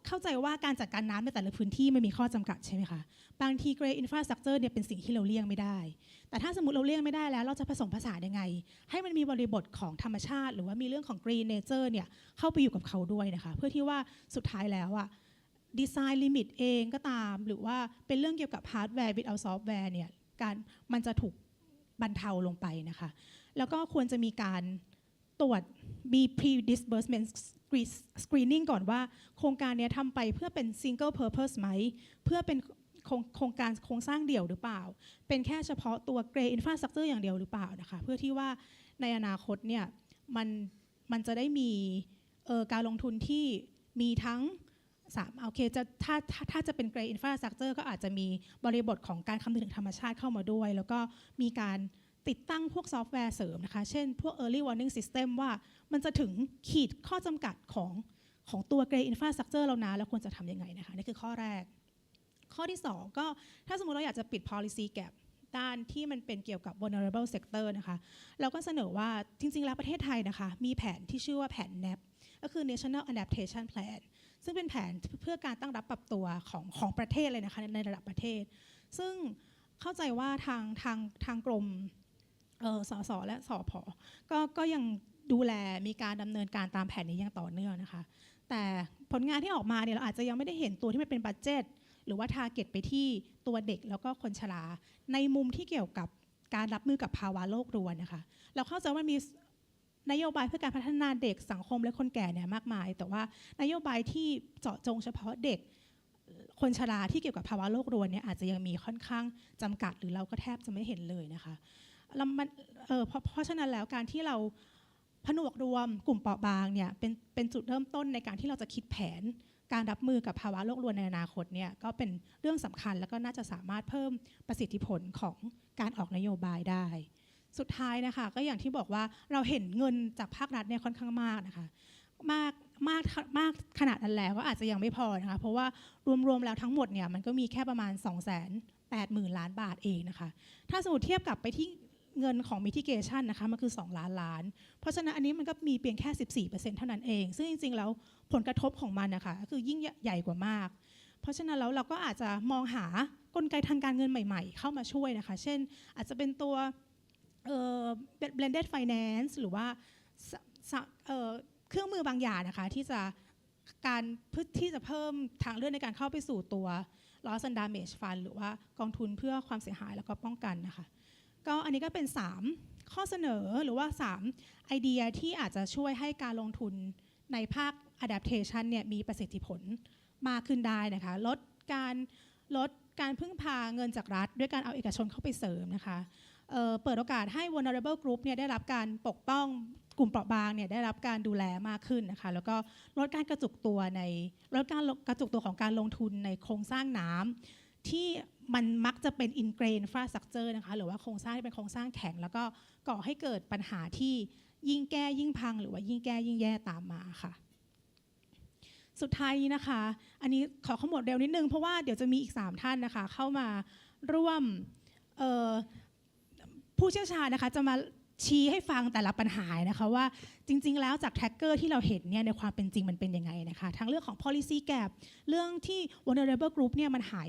เข้าใจว่าการจัดการน้ำในแต่ละพื้นที่มันมีข้อจำกัดใช่ไหมคะบางที gray infrastructure เนี่ยเป็นสิ่งที่เราเลี่ยงไม่ได้แต่ถ้าสมมติเราเลี่ยงไม่ได้แล้วเราจะผสมผสานยังไงให้มันมีบริบทของธรรมชาติหรือว่ามีเรื่องของ green nature เนี่ยเข้าไปอยู่กับเขาด้วยนะคะเพื่อที่ว่าสุดท้ายแล้วอะดีไซน์ลิมิตเองก็ตามหรือว่าเป็นเรื่องเกี่ยวกับฮาร์ดแวร์ without ซอฟต์แวร์เนี่ยมันจะถูกบรรเทาลงไปนะคะแล้วก็ควรจะมีการตรวจมี pre-disbursement screening ก่อนว่าโครงการนี้ทำไปเพื่อเป็น single purpose ไหมเพื่อเป็นโครงการโครงสร้างเดี่ยวหรือเปล่าเป็นแค่เฉพาะตัว gray infrastructure อย่างเดียวหรือเปล่านะคะเพื่อที่ว่าในอนาคตเนี่ยมันจะได้มีการลงทุนที่มีทั้งโอเคจะถ้าจะเป็น gray infrastructure ก็อาจจะมีบริบทของการคำนึงถึงธรรมชาติเข้ามาด้วยแล้วก็มีการติดตั้งพวกซอฟต์แวร์เสริมนะคะเช่นพวก early warning system ว่ามันจะถึงขีดข้อจำกัดของตัว gray infrastructure แล้วนะแล้วควรจะทำยังไงนะคะนี่คือข้อแรกข้อที่2ก็ถ้าสมมุติเราอยากจะปิด policy gap ด้านที่มันเป็นเกี่ยวกับ vulnerable sector นะคะเราก็เสนอว่าจริงๆแล้วประเทศไทยนะคะมีแผนที่ชื่อว่าแผน NAP ก็คือ National Adaptation Plan ซึ่งเป็นแผนเพื่อการตั้งรับปรับตัวของประเทศเลยนะคะในระดับประเทศซึ่งเข้าใจว่าทางกรมสสและสผก็ยังดูแลมีการดำเนินการตามแผนนี้อย่างต่อเนื่องนะคะแต่ผลงานที่ออกมาเนี่ยเราอาจจะยังไม่ได้เห็นตัวที่มันเป็นบัดเจ็ตหรือว่าทาร์เก็ตไปที่ตัวเด็กแล้วก็คนชราในมุมที่เกี่ยวกับการรับมือกับภาวะโลกรวนนะคะเราเข้าใจว่ามีนโยบายเพื่อการพัฒนาเด็กสังคมและคนแก่เนี่ยมากมายแต่ว่านโยบายที่เจาะจงเฉพาะเด็กคนชราที่เกี่ยวกับภาวะโลกรวนเนี่ยอาจจะยังมีค่อนข้างจำกัดหรือเราก็แทบจะไม่เห็นเลยนะคะเพราะฉะนั้นแล้วการที่เราผนวกรวมกลุ่มเปราะบางเนี่ยเป็นจุดเริ่มต้นในการที่เราจะคิดแผนการรับมือกับภาวะโลกรวนในอนาคตเนี่ยก็เป็นเรื่องสำคัญแล้วก็น่าจะสามารถเพิ่มประสิทธิผลของการออกนโยบายได้สุดท้ายนะคะก็อย่างที่บอกว่าเราเห็นเงินจากภาครัฐเนี่ยค่อนข้างมากนะคะมากขนาดนั้นแล้วก็อาจจะยังไม่พอนะคะเพราะว่ารวมๆแล้วทั้งหมดเนี่ยมันก็มีแค่ประมาณ 280,000 ล้านบาทเองนะคะถ้าสมมติเทียบกับไปที่เงินของ mitigation นะคะมันคือ2 ล้านล้านเพราะฉะนั้นอันนี้มันก็มีเพียงแค่ 14% เท่านั้นเองซึ่งจริงๆแล้วผลกระทบของมันนะคะก็คือยิ่งใหญ่กว่ามากเพราะฉะนั้นแล้วเราก็อาจจะมองหากลไกทางการเงินใหม่ๆเข้ามาช่วยนะคะเช่นอาจจะเป็นตัวblended finance หรือว่าเครื่องมือบางอย่างนะคะที่จะเพิ่มทางเลือกในการเข้าไปสู่ตัว loss and damage fund หรือว่ากองทุนเพื่อความเสียหายแล้วก็ป้องกันนะคะก็อันนี้ก็เป็น3ข้อเสนอหรือว่า3ไอเดียที่อาจจะช่วยให้การลงทุนในภาค adaptation เนี่ยมีประสิทธิผลมากขึ้นได้นะคะลดการพึ่งพาเงินจากรัฐด้วยการเอาเอกชนเข้าไปเสริมนะคะเปิดโอกาสให้ vulnerable group เนี่ยได้รับการปกป้องกลุ่มเปราะบางเนี่ยได้รับการดูแลมากขึ้นนะคะแล้วก็ลดการกระจุกตัวของการลงทุนในโครงสร้างน้ำที่มันมักจะเป็น ingrained infrastructure นะคะหรือว่าโครงสร้างที่เป็นโครงสร้างแข็งแล้วก็ก่อให้เกิดปัญหาที่ยิ่งแก้ยิ่งพังหรือว่ายิ่งแก้ยิ่งแย่ตามมาค่ะสุดท้ายนี้นะคะอันนี้ขอขมวดเร็วนิดนึงเพราะว่าเดี๋ยวจะมีอีก3ท่านนะคะเข้ามาร่วมผู้เชี่ยวชาญนะคะจะมาชี้ให้ฟังแต่ละปัญหานะคะว่าจริงๆแล้วจากแทร็กเกอร์ที่เราเห็นเนี่ยในความเป็นจริงมันเป็นยังไงนะคะทั้งเรื่องของ policy gap เรื่องที่ vulnerable group เนี่ยมันหาย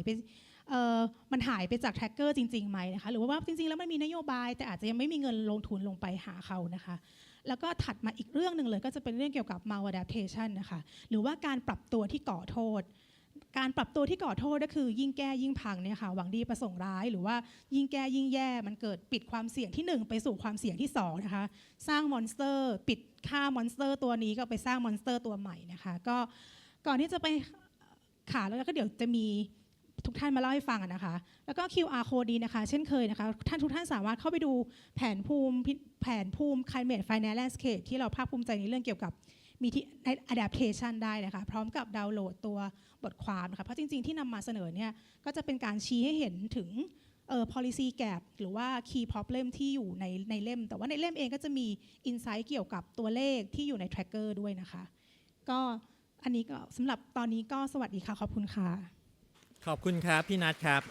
ไปจากแทร็กเกอร์จริงๆไหมนะคะหรือว่าจริงๆแล้วมันมีนโยบายแต่อาจจะยังไม่มีเงินลงทุนลงไปหาเขานะคะแล้วก็ถัดมาอีกเรื่องหนึ่งเลยก็จะเป็นเรื่องเกี่ยวกับ maladaptation นะคะหรือว่าการปรับตัวที่ก่อโทษก็คือยิ่งแก้ยิ่งพังเนี่ยค่ะหวังดีประสงค์ร้ายหรือว่ายิ่งแก้ยิ่งแย่มันเกิดปิดความเสี่ยงที่1ไปสู่ความเสี่ยงที่2นะคะสร้างมอนสเตอร์ปิดฆ่ามอนสเตอร์ตัวนี้ก็ไปสร้างมอนสเตอร์ตัวใหม่นะคะก็ก่อนที่จะไปแล้วก็เดี๋ยวจะมีทุกท่านมาเล่าให้ฟังนะคะแล้วก็ QR code นี้นะคะเช่นเคยนะคะทุกท่านสามารถเข้าไปดูแผนภูมิ climate finance landscape ที่เราภาคภูมิใจในเรื่องเกี่ยวกับ มีที่ adaptation ได้นะคะพร้อมกับดาวน์โหลดตัวบทความนะคะเพราะจริงๆที่นำมาเสนอเนี่ยก็จะเป็นการชี้ให้เห็นถึงpolicy gap หรือว่า key problem ที่อยู่ในเล่มแต่ว่าในเล่มเองก็จะมี insight เกี่ยวกับตัวเลขที่อยู่ใน tracker ด้วยนะคะก็อันนี้ก็สำหรับตอนนี้ก็สวัสดีค่ะขอบคุณค่ะ ขอบคุณครับพี่นัทครับ